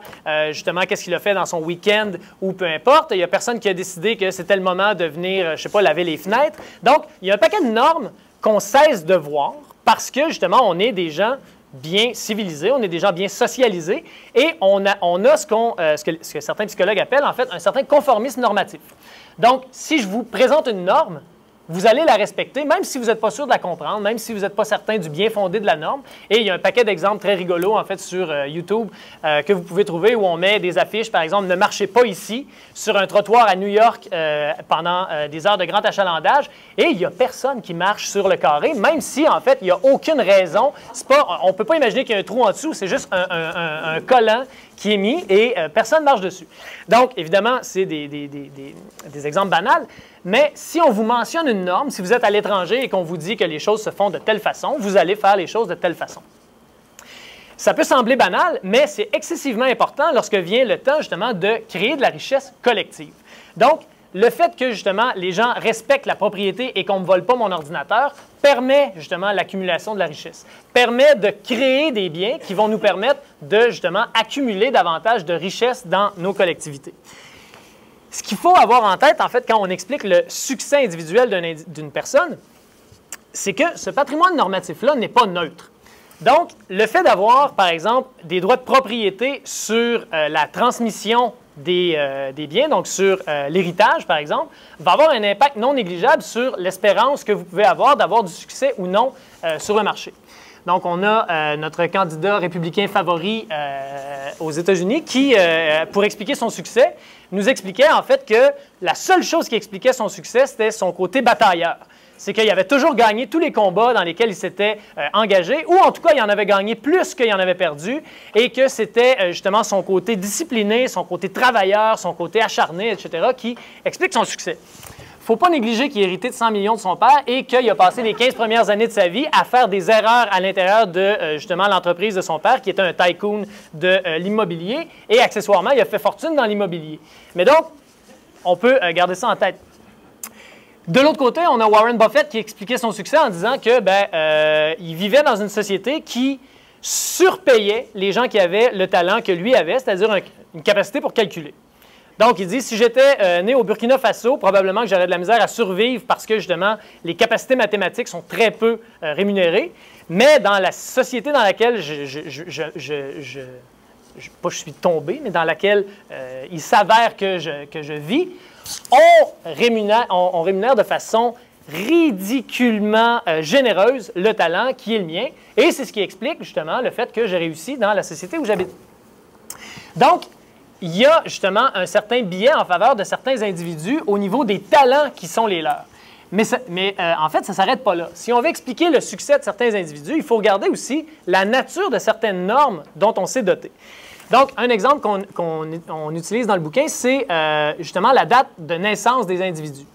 Speaker 2: justement, qu'est-ce qu'il a fait dans son week-end ou peu importe. Il n'y a personne qui a décidé que c'était le moment de venir, je ne sais pas, laver les fenêtres. Donc, il y a un paquet de normes qu'on cesse de voir parce que, justement, on est des gens bien civilisés, on est des gens bien socialisés et on a ce que certains psychologues appellent, en fait, un certain conformisme normatif. Donc, si je vous présente une norme, vous allez la respecter, même si vous n'êtes pas sûr de la comprendre, même si vous n'êtes pas certain du bien fondé de la norme. Et il y a un paquet d'exemples très rigolos, en fait, sur YouTube que vous pouvez trouver où on met des affiches, par exemple, « Ne marchez pas ici » sur un trottoir à New York pendant des heures de grand achalandage. Et il n'y a personne qui marche sur le carré, même si, en fait, il n'y a aucune raison. On ne peut pas imaginer qu'il y a un trou en dessous, c'est juste un collant qui est mis et personne ne marche dessus. Donc, évidemment, c'est des exemples banals, mais si on vous mentionne une norme, si vous êtes à l'étranger et qu'on vous dit que les choses se font de telle façon, vous allez faire les choses de telle façon. Ça peut sembler banal, mais c'est excessivement important lorsque vient le temps, justement, de créer de la richesse collective. Donc, le fait que, justement, les gens respectent la propriété et qu'on ne me vole pas mon ordinateur permet, justement, l'accumulation de la richesse, permet de créer des biens qui vont nous permettre de, justement, accumuler davantage de richesse dans nos collectivités. Ce qu'il faut avoir en tête, en fait, quand on explique le succès individuel d'une personne, c'est que ce patrimoine normatif-là n'est pas neutre. Donc, le fait d'avoir, par exemple, des droits de propriété sur la transmission des biens, donc sur l'héritage, par exemple, va avoir un impact non négligeable sur l'espérance que vous pouvez avoir d'avoir du succès ou non sur le marché. Donc, on a notre candidat républicain favori aux États-Unis qui, pour expliquer son succès, nous expliquait en fait que la seule chose qui expliquait son succès, c'était son côté batailleur. C'est qu'il avait toujours gagné tous les combats dans lesquels il s'était engagé, ou en tout cas, il en avait gagné plus qu'il en avait perdu, et que c'était justement son côté discipliné, son côté travailleur, son côté acharné, etc., qui explique son succès. Il ne faut pas négliger qu'il a hérité de 100 millions de son père et qu'il a passé les 15 premières années de sa vie à faire des erreurs à l'intérieur de, justement, l'entreprise de son père, qui était un tycoon de l'immobilier, et accessoirement, il a fait fortune dans l'immobilier. Mais donc, on peut garder ça en tête. De l'autre côté, on a Warren Buffett qui expliquait son succès en disant que il vivait dans une société qui surpayait les gens qui avaient le talent que lui avait, c'est-à-dire une capacité pour calculer. Donc, il dit, si j'étais né au Burkina Faso, probablement que j'aurais de la misère à survivre parce que, justement, les capacités mathématiques sont très peu rémunérées. Mais dans la société dans laquelle pas je suis tombé, mais dans laquelle il s'avère que je vis, on rémunère de façon ridiculement généreuse le talent qui est le mien. Et c'est ce qui explique, justement, le fait que j'ai réussi dans la société où j'habite. Donc, il y a justement un certain biais en faveur de certains individus au niveau des talents qui sont les leurs. Mais en fait, ça ne s'arrête pas là. Si on veut expliquer le succès de certains individus, il faut regarder aussi la nature de certaines normes dont on s'est doté. Donc, un exemple qu'on utilise dans le bouquin, c'est justement la date de naissance des individus.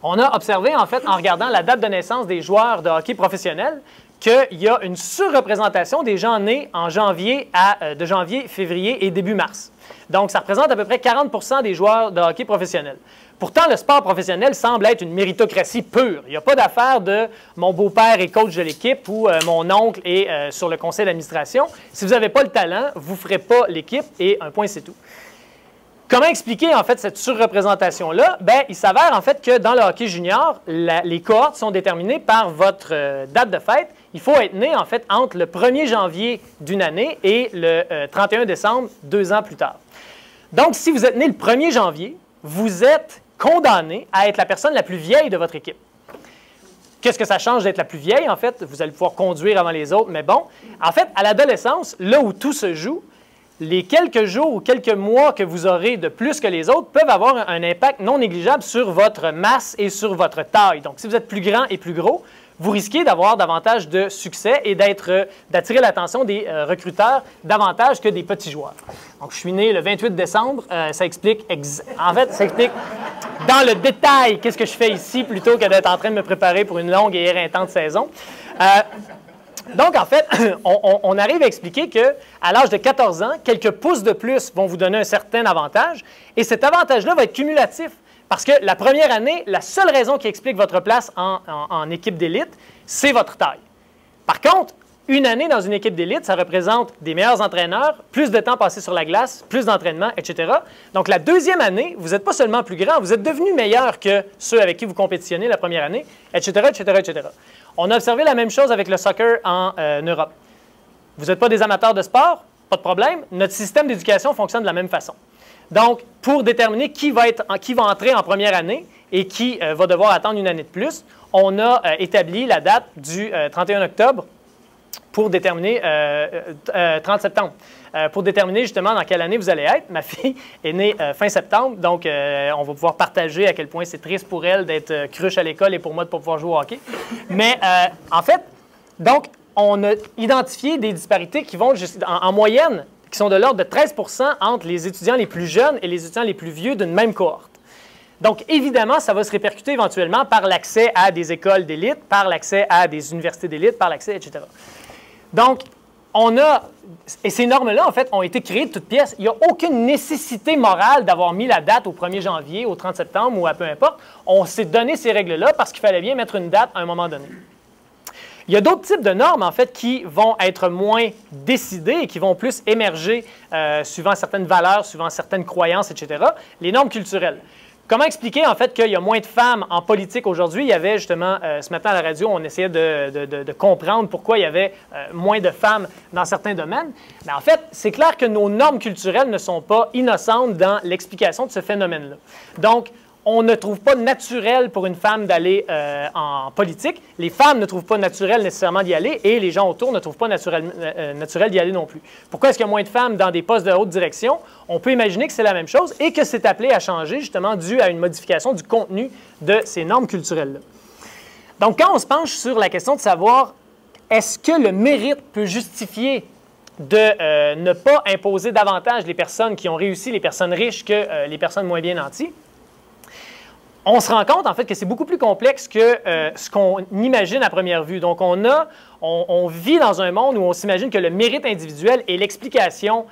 Speaker 2: On a observé, en fait, en regardant la date de naissance des joueurs de hockey professionnels, qu'il y a une surreprésentation des gens nés en de janvier, février et début mars. Donc, ça représente à peu près 40% des joueurs de hockey professionnels. Pourtant, le sport professionnel semble être une méritocratie pure. Il n'y a pas d'affaire de « mon beau-père est coach de l'équipe » ou « mon oncle est sur le conseil d'administration ». Si vous n'avez pas le talent, vous ne ferez pas l'équipe et un point, c'est tout. Comment expliquer en fait cette surreprésentation-là? Bien, il s'avère en fait que dans le hockey junior, les cohortes sont déterminées par votre date de fête. Il faut être né en fait entre le 1er janvier d'une année et le 31 décembre 2 ans plus tard. Donc, si vous êtes né le 1er janvier, vous êtes condamné à être la personne la plus vieille de votre équipe. Qu'est-ce que ça change d'être la plus vieille, en fait? Vous allez pouvoir conduire avant les autres, mais bon. En fait, à l'adolescence, là où tout se joue, les quelques jours ou quelques mois que vous aurez de plus que les autres peuvent avoir un impact non négligeable sur votre masse et sur votre taille. Donc, si vous êtes plus grand et plus gros, vous risquez d'avoir davantage de succès et d'attirer l'attention des recruteurs davantage que des petits joueurs. Donc, je suis né le 28 décembre. Ça explique dans le détail qu'est-ce que je fais ici plutôt que d'être en train de me préparer pour une longue et éreintante saison. Donc, en fait, on arrive à expliquer qu'à l'âge de 14 ans, quelques pouces de plus vont vous donner un certain avantage. Et cet avantage-là va être cumulatif. Parce que la première année, la seule raison qui explique votre place en équipe d'élite, c'est votre taille. Par contre, une année dans une équipe d'élite, ça représente des meilleurs entraîneurs, plus de temps passé sur la glace, plus d'entraînement, etc. Donc, la deuxième année, vous n'êtes pas seulement plus grand, vous êtes devenu meilleur que ceux avec qui vous compétitionnez la première année, etc., etc., etc. On a observé la même chose avec le soccer en Europe. Vous n'êtes pas des amateurs de sport? Pas de problème. Notre système d'éducation fonctionne de la même façon. Donc, pour déterminer qui va entrer en première année et qui va devoir attendre une année de plus, on a établi la date du 31 octobre pour déterminer 30 septembre. Pour déterminer justement dans quelle année vous allez être. Ma fille est née fin septembre, donc on va pouvoir partager à quel point c'est triste pour elle d'être cruche à l'école et pour moi de ne pas pouvoir jouer au hockey. Mais en fait, donc, on a identifié des disparités qui vont en moyenne, qui sont de l'ordre de 13 % entre les étudiants les plus jeunes et les étudiants les plus vieux d'une même cohorte. Donc, évidemment, ça va se répercuter éventuellement par l'accès à des écoles d'élite, par l'accès à des universités d'élite, par l'accès, etc. Donc, et ces normes-là, en fait, ont été créées de toutes pièces. Il n'y a aucune nécessité morale d'avoir mis la date au 1er janvier, au 30 septembre ou à peu importe. On s'est donné ces règles-là parce qu'il fallait bien mettre une date à un moment donné. Il y a d'autres types de normes, en fait, qui vont être moins décidées et qui vont plus émerger suivant certaines valeurs, suivant certaines croyances, etc. Les normes culturelles. Comment expliquer, en fait, qu'il y a moins de femmes en politique aujourd'hui? Il y avait justement, ce matin à la radio, on essayait de comprendre pourquoi il y avait moins de femmes dans certains domaines. Mais en fait, c'est clair que nos normes culturelles ne sont pas innocentes dans l'explication de ce phénomène-là. Donc, on ne trouve pas naturel pour une femme d'aller en politique. Les femmes ne trouvent pas naturel nécessairement d'y aller et les gens autour ne trouvent pas naturel d'y aller non plus. Pourquoi est-ce qu'il y a moins de femmes dans des postes de haute direction? On peut imaginer que c'est la même chose et que c'est appelé à changer justement dû à une modification du contenu de ces normes culturelles-là. Donc, quand on se penche sur la question de savoir est-ce que le mérite peut justifier de ne pas imposer davantage les personnes qui ont réussi, les personnes riches, que les personnes moins bien nanties, on se rend compte, en fait, que c'est beaucoup plus complexe que ce qu'on imagine à première vue. Donc, on vit dans un monde où on s'imagine que le mérite individuel est l'explication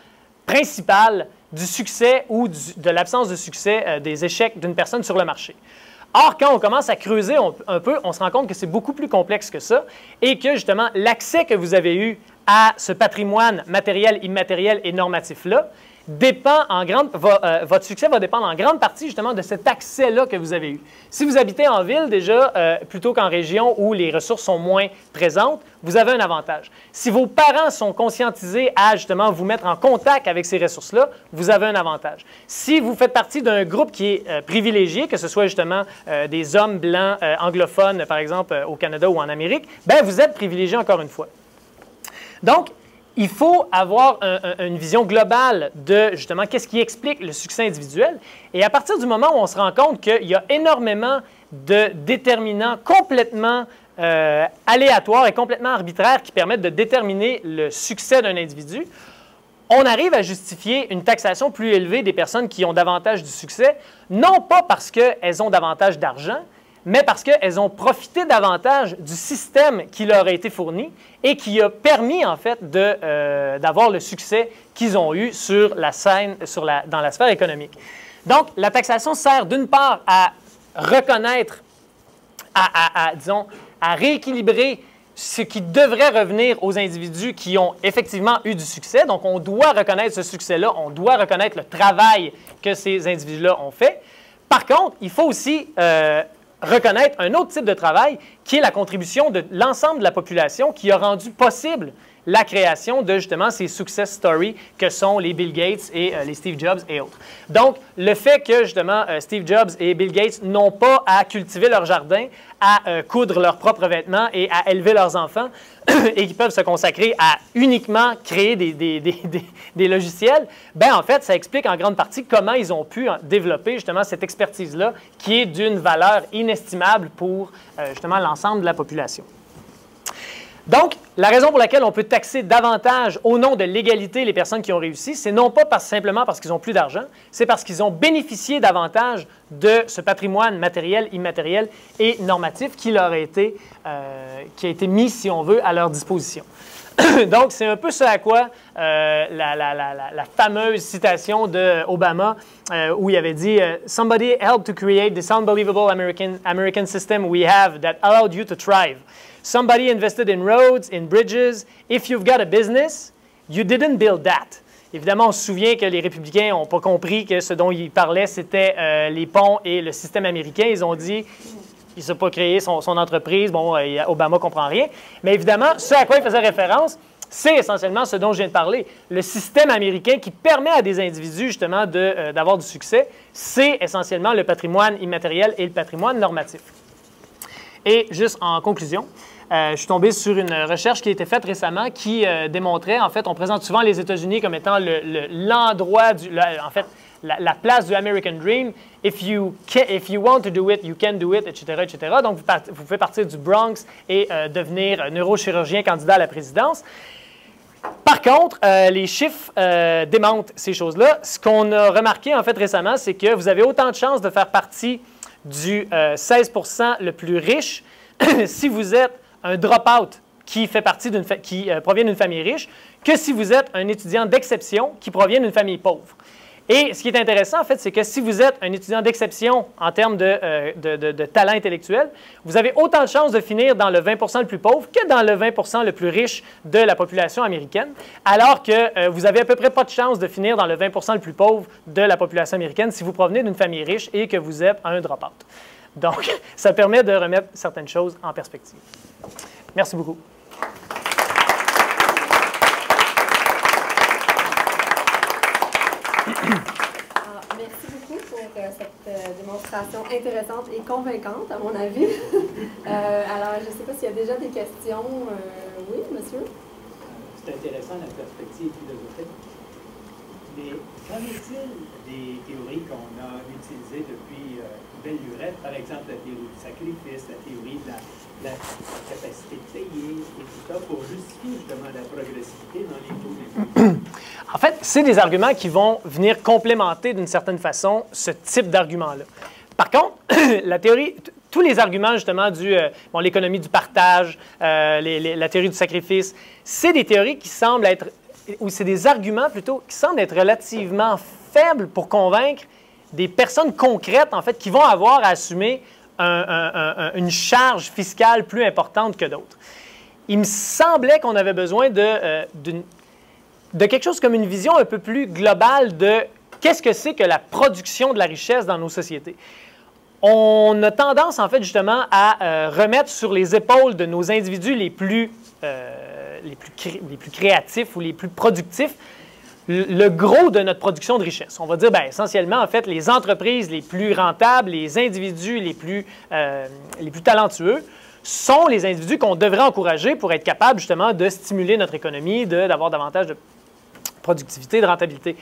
Speaker 2: principale du succès ou de l'absence de succès des échecs d'une personne sur le marché. Or, quand on commence à creuser un peu, on se rend compte que c'est beaucoup plus complexe que ça et que, justement, l'accès que vous avez eu à ce patrimoine matériel, immatériel et normatif-là votre succès va dépendre en grande partie justement de cet accès-là que vous avez eu. Si vous habitez en ville déjà, plutôt qu'en région où les ressources sont moins présentes, vous avez un avantage. Si vos parents sont conscientisés à justement vous mettre en contact avec ces ressources-là, vous avez un avantage. Si vous faites partie d'un groupe qui est privilégié, que ce soit justement des hommes blancs anglophones, par exemple au Canada ou en Amérique, bien, vous êtes privilégié encore une fois. Donc, il faut avoir une vision globale de, justement, qu'est-ce qui explique le succès individuel. Et à partir du moment où on se rend compte qu'il y a énormément de déterminants complètement aléatoires et complètement arbitraires qui permettent de déterminer le succès d'un individu, on arrive à justifier une taxation plus élevée des personnes qui ont davantage du succès, non pas parce qu'elles ont davantage d'argent, mais parce qu'elles ont profité davantage du système qui leur a été fourni et qui a permis, en fait, d'avoir le succès qu'ils ont eu sur la scène, dans la sphère économique. Donc, la taxation sert d'une part à reconnaître, disons, à rééquilibrer ce qui devrait revenir aux individus qui ont effectivement eu du succès. Donc, on doit reconnaître ce succès-là, on doit reconnaître le travail que ces individus-là ont fait. Par contre, il faut aussi reconnaître un autre type de travail qui est la contribution de l'ensemble de la population qui a rendu possible la création de, justement, ces success stories que sont les Bill Gates et les Steve Jobs et autres. Donc, le fait que, justement, Steve Jobs et Bill Gates n'ont pas à cultiver leur jardin, à coudre leurs propres vêtements et à élever leurs enfants, et qui peuvent se consacrer à uniquement créer des logiciels, bien, en fait, ça explique en grande partie comment ils ont pu développer, justement, cette expertise-là qui est d'une valeur inestimable pour, justement, l'ensemble de la population. Donc, la raison pour laquelle on peut taxer davantage au nom de l'égalité les personnes qui ont réussi, c'est non pas simplement parce qu'ils ont plus d'argent, c'est parce qu'ils ont bénéficié davantage de ce patrimoine matériel, immatériel et normatif qui leur a été, qui a été mis, si on veut, à leur disposition. Donc, c'est un peu ce à quoi la fameuse citation d'Obama où il avait dit « Somebody helped to create this unbelievable American system we have that allowed you to thrive. Somebody invested in roads, in bridges. If you've got a business, you didn't build that. » Évidemment, on se souvient que les républicains n'ont pas compris que ce dont ils parlaient, c'était les ponts et le système américain. Ils ont dit, il ne s'est pas créé son entreprise, bon, Obama ne comprend rien. Mais évidemment, ce à quoi il faisait référence, c'est essentiellement ce dont je viens de parler. Le système américain qui permet à des individus, justement, d'avoir du succès, c'est essentiellement le patrimoine immatériel et le patrimoine normatif. Et juste en conclusion, je suis tombé sur une recherche qui a été faite récemment qui démontrait, en fait, on présente souvent les États-Unis comme étant l'endroit, en fait, la place du American Dream. If you want to do it, you can do it, etc., etc. Donc, vous pouvez partir du Bronx et devenir neurochirurgien candidat à la présidence. Par contre, les chiffres démentent ces choses-là. Ce qu'on a remarqué, en fait, récemment, c'est que vous avez autant de chances de faire partie du 16% le plus riche si vous êtes un drop-out qui provient d'une famille riche que si vous êtes un étudiant d'exception qui provient d'une famille pauvre. Et ce qui est intéressant, en fait, c'est que si vous êtes un étudiant d'exception en termes de talent intellectuel, vous avez autant de chances de finir dans le 20% le plus pauvre que dans le 20% le plus riche de la population américaine, alors que vous avez à peu près pas de chance de finir dans le 20% le plus pauvre de la population américaine si vous provenez d'une famille riche et que vous êtes un drop-out. Donc, ça permet de remettre certaines choses en perspective. Merci beaucoup.
Speaker 1: Merci beaucoup pour cette démonstration intéressante et convaincante, à mon avis. Alors, je ne sais pas s'il y a déjà des questions. Oui, monsieur?
Speaker 3: C'est intéressant la perspective philosophique. Mais qu'en est-il des théories qu'on a utilisées depuis belle lurette? Par exemple, la théorie du sacrifice, la théorie de la capacité de payer et tout ça pour justifier justement la progressivité dans les taux d'impôt?
Speaker 2: En fait, c'est des arguments qui vont venir complémenter d'une certaine façon ce type d'argument-là. Par contre, la théorie, tous les arguments justement l'économie du partage, la théorie du sacrifice, c'est des théories qui semblent être, ou c'est des arguments plutôt, qui semblent être relativement faibles pour convaincre des personnes concrètes, en fait, qui vont avoir à assumer une charge fiscale plus importante que d'autres. Il me semblait qu'on avait besoin de quelque chose comme une vision un peu plus globale de qu'est-ce que c'est que la production de la richesse dans nos sociétés. On a tendance, en fait, justement, à remettre sur les épaules de nos individus les plus créatifs ou les plus productifs le gros de notre production de richesse. On va dire, bien, essentiellement, en fait, les entreprises les plus rentables, les individus les plus talentueux sont les individus qu'on devrait encourager pour être capable, justement, de stimuler notre économie, d'avoir davantage de productivité, de rentabilité.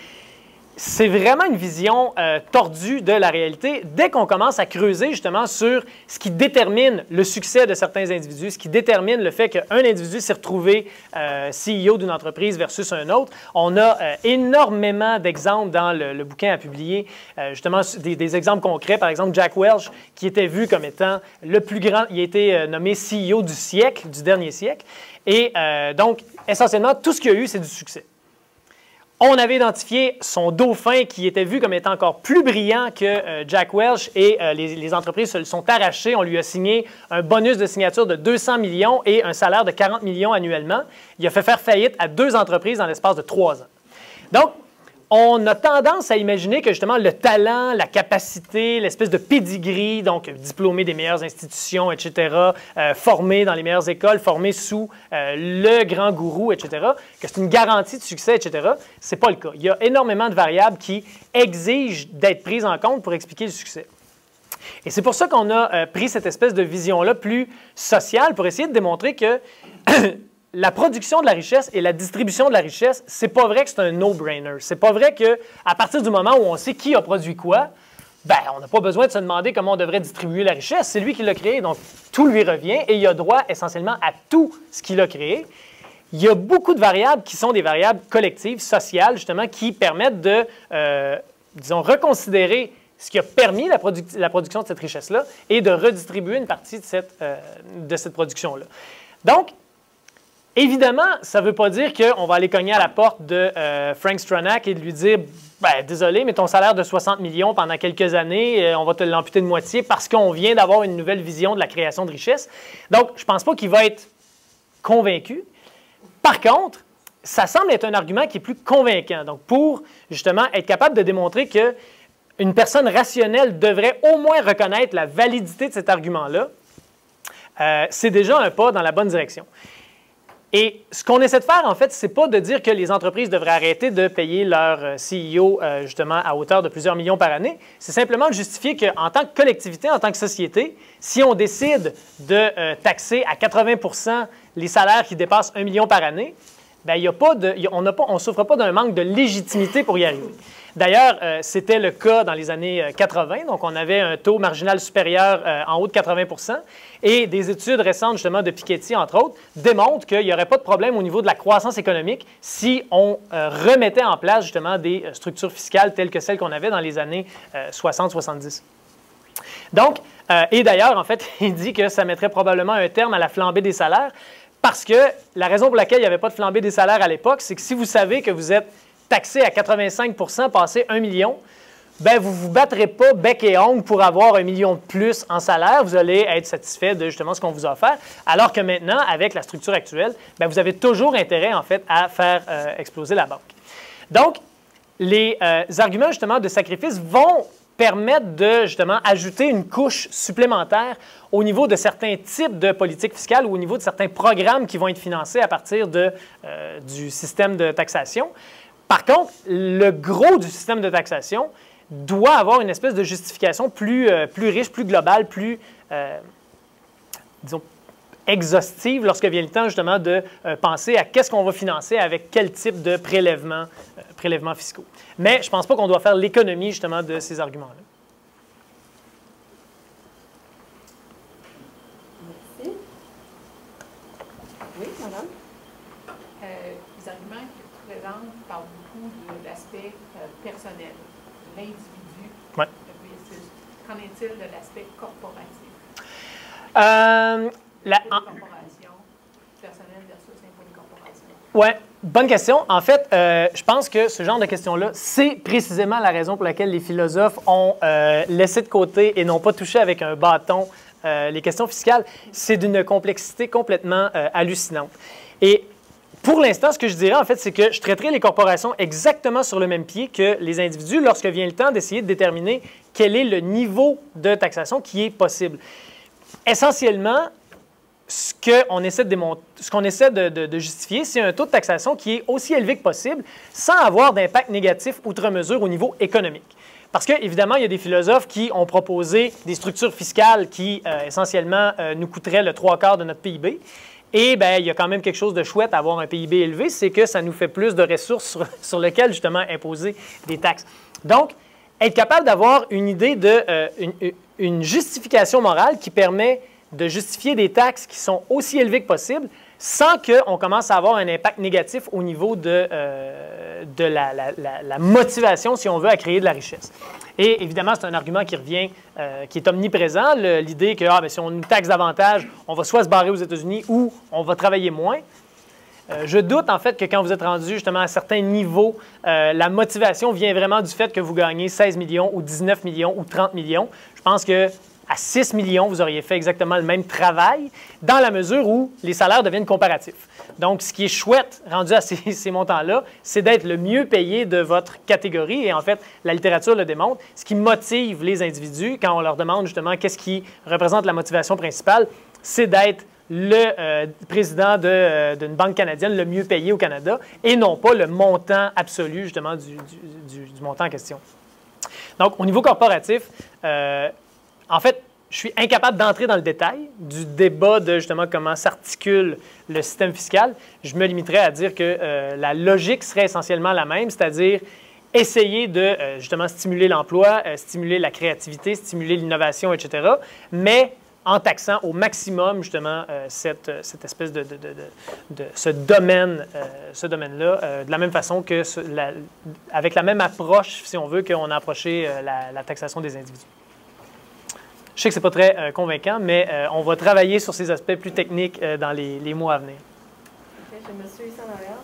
Speaker 2: C'est vraiment une vision tordue de la réalité dès qu'on commence à creuser justement sur ce qui détermine le succès de certains individus, ce qui détermine le fait qu'un individu s'est retrouvé CEO d'une entreprise versus un autre. On a énormément d'exemples dans le bouquin à publier, justement des exemples concrets. Par exemple, Jack Welch, qui était vu comme étant le plus grand, il a été nommé CEO du siècle, du dernier siècle. Et donc, essentiellement, tout ce qu'il y a eu, c'est du succès. On avait identifié son dauphin qui était vu comme étant encore plus brillant que Jack Welch et les entreprises se le sont arrachées. On lui a signé un bonus de signature de 200 millions et un salaire de 40 millions annuellement. Il a fait faire faillite à 2 entreprises dans l'espace de 3 ans. Donc, on a tendance à imaginer que justement le talent, la capacité, l'espèce de pedigree, donc diplômé des meilleures institutions, etc., formé dans les meilleures écoles, formé sous le grand gourou, etc., que c'est une garantie de succès, etc. Ce n'est pas le cas. Il y a énormément de variables qui exigent d'être prises en compte pour expliquer le succès. Et c'est pour ça qu'on a pris cette espèce de vision-là plus sociale pour essayer de démontrer que la production de la richesse et la distribution de la richesse, c'est pas vrai que c'est un no-brainer. C'est pas vrai qu'à partir du moment où on sait qui a produit quoi, ben, on n'a pas besoin de se demander comment on devrait distribuer la richesse. C'est lui qui l'a créé, donc tout lui revient et il a droit essentiellement à tout ce qu'il a créé. Il y a beaucoup de variables qui sont des variables collectives, sociales, justement, qui permettent de, disons, reconsidérer ce qui a permis la production de cette richesse-là et de redistribuer une partie de cette production-là. Donc, évidemment, ça ne veut pas dire qu'on va aller cogner à la porte de Frank Stronach et de lui dire « Désolé, mais ton salaire de 60 millions pendant quelques années, on va te l'amputer de moitié parce qu'on vient d'avoir une nouvelle vision de la création de richesse. » Donc, je ne pense pas qu'il va être convaincu. Par contre, ça semble être un argument qui est plus convaincant. Donc, pour justement être capable de démontrer qu'une personne rationnelle devrait au moins reconnaître la validité de cet argument-là, c'est déjà un pas dans la bonne direction. Et ce qu'on essaie de faire, en fait, ce n'est pas de dire que les entreprises devraient arrêter de payer leur CEO, justement, à hauteur de plusieurs millions par année. C'est simplement de justifier qu'en tant que collectivité, en tant que société, si on décide de taxer à 80 % les salaires qui dépassent 1 million par année, bien, on ne souffre pas d'un manque de légitimité pour y arriver. D'ailleurs, c'était le cas dans les années 80, donc on avait un taux marginal supérieur en haut de 80 % et des études récentes, justement, de Piketty, entre autres, démontrent qu'il n'y aurait pas de problème au niveau de la croissance économique si on remettait en place, justement, des structures fiscales telles que celles qu'on avait dans les années 60-70. Donc, et d'ailleurs, en fait, il dit que ça mettrait probablement un terme à la flambée des salaires parce que la raison pour laquelle il n'y avait pas de flambée des salaires à l'époque, c'est que si vous savez que vous êtes taxé à 85 % passé 1 million, bien, vous ne vous battrez pas bec et ongle pour avoir 1 million de plus en salaire. Vous allez être satisfait de justement ce qu'on vous a offert. Alors que maintenant, avec la structure actuelle, bien, vous avez toujours intérêt, en fait, à faire exploser la banque. Donc, les arguments, justement, de sacrifice vont permettre de, justement, ajouter une couche supplémentaire au niveau de certains types de politiques fiscales ou au niveau de certains programmes qui vont être financés à partir du système de taxation. Par contre, le gros du système de taxation doit avoir une espèce de justification plus riche, plus globale, plus, disons, exhaustive lorsque vient le temps justement de penser à qu'est-ce qu'on va financer avec quel type de prélèvements fiscaux. Mais je ne pense pas qu'on doit faire l'économie justement de ces arguments-là.
Speaker 1: Merci. Oui, madame?
Speaker 4: Les arguments que tu présentes parlent beaucoup de l'aspect personnel, de l'individu.
Speaker 2: Ouais.
Speaker 4: Qu'en est-il de l'aspect corporatif? Corporation, personnel versus impôt des corporations.
Speaker 2: Oui, bonne question. En fait, je pense que ce genre de questions-là, c'est précisément la raison pour laquelle les philosophes ont laissé de côté et n'ont pas touché avec un bâton les questions fiscales. C'est d'une complexité complètement hallucinante. Et pour l'instant, ce que je dirais, en fait, c'est que je traiterai les corporations exactement sur le même pied que les individus lorsque vient le temps d'essayer de déterminer quel est le niveau de taxation qui est possible. Essentiellement, ce qu'on essaie de justifier, c'est un taux de taxation qui est aussi élevé que possible sans avoir d'impact négatif outre mesure au niveau économique. Parce qu'évidemment, il y a des philosophes qui ont proposé des structures fiscales qui, essentiellement, nous coûteraient le 3/4 de notre PIB. Et bien, il y a quand même quelque chose de chouette à avoir un PIB élevé, c'est que ça nous fait plus de ressources sur lesquelles, justement, imposer des taxes. Donc, être capable d'avoir une idée une justification morale qui permet de justifier des taxes qui sont aussi élevées que possible sans qu'on commence à avoir un impact négatif au niveau de la motivation, si on veut, à créer de la richesse. Et évidemment, c'est un argument qui revient, qui est omniprésent, l'idée que si on nous taxe davantage, on va soit se barrer aux États-Unis ou on va travailler moins. Je doute en fait que quand vous êtes rendu justement à certains niveaux, la motivation vient vraiment du fait que vous gagnez 16 millions ou 19 millions ou 30 millions. Je pense que à 6 millions, vous auriez fait exactement le même travail dans la mesure où les salaires deviennent comparatifs. Donc, ce qui est chouette rendu à ces montants-là, c'est d'être le mieux payé de votre catégorie. Et en fait, la littérature le démontre. Ce qui motive les individus, quand on leur demande justement qu'est-ce qui représente la motivation principale, c'est d'être le président d'une banque canadienne le mieux payé au Canada et non pas le montant absolu justement du montant en question. Donc, au niveau corporatif, en fait, je suis incapable d'entrer dans le détail du débat de justement comment s'articule le système fiscal. Je me limiterai à dire que la logique serait essentiellement la même, c'est-à-dire essayer de justement stimuler l'emploi, stimuler la créativité, stimuler l'innovation, etc., mais en taxant au maximum justement cette espèce de ce domaine-là, de la même façon que avec la même approche, si on veut, qu'on a approché la taxation des individus. Je sais que ce n'est pas très convaincant, mais on va travailler sur ces aspects plus techniques dans les mois à venir.
Speaker 1: Okay, j'ai monsieur ici en arrière,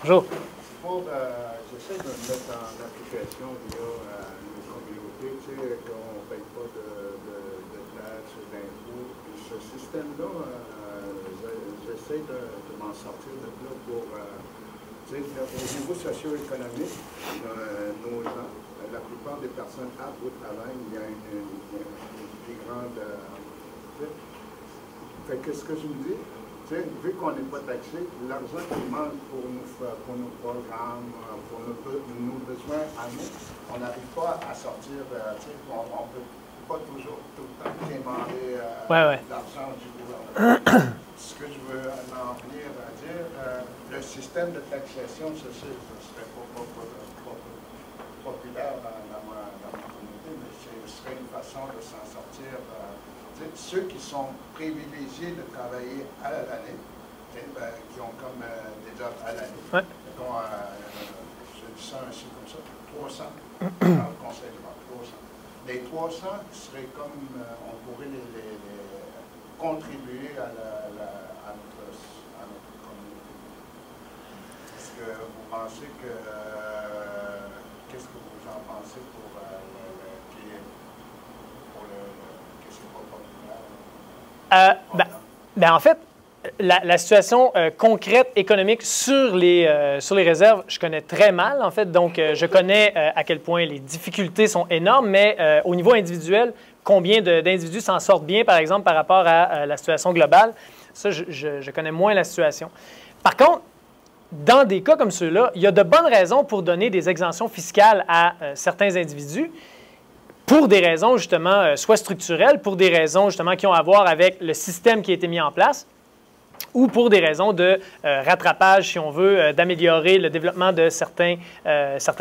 Speaker 2: Bonjour.
Speaker 5: J'essaie de me mettre en application via nos communautés, tu sais, qu'on ne paye pas de taxes ou d'impôts. Ce système-là, j'essaie de m'en sortir de là pour, tu sais, au niveau socio-économique, nos gens, la plupart des personnes aptes au travail, il y a une plus grande... fait que ce que je me dis, vu qu'on n'est pas taxé, l'argent qui manque pour nos programmes, pour nos besoins à nous, on n'arrive pas à sortir, on ne peut pas toujours tout le temps demander l'argent du gouvernement. Ce que je veux en venir à dire, le système de taxation, je sais que ce ne serait pas populaire dans ma communauté, mais ce serait une façon de s'en sortir. Ceux qui sont privilégiés de travailler à l'année, qui ont comme des jobs à l'année, je dis ça ainsi comme ça, 300 dans le conseil de banque, 300. Les 300 seraient comme, on pourrait les contribuer à notre communauté. Est-ce que vous pensez que... Qu'est-ce que vous en pensez pour que c'est pas populaire?
Speaker 2: En fait, la situation concrète économique sur les réserves, je connais très mal, en fait. Donc, je connais à quel point les difficultés sont énormes, mais au niveau individuel, combien d'individus s'en sortent bien, par exemple, par rapport à la situation globale, ça, je connais moins la situation. Par contre, dans des cas comme ceux-là, il y a de bonnes raisons pour donner des exemptions fiscales à certains individus pour des raisons, justement, soit structurelles, pour des raisons, justement, qui ont à voir avec le système qui a été mis en place, ou pour des raisons de rattrapage, si on veut, d'améliorer le développement de certains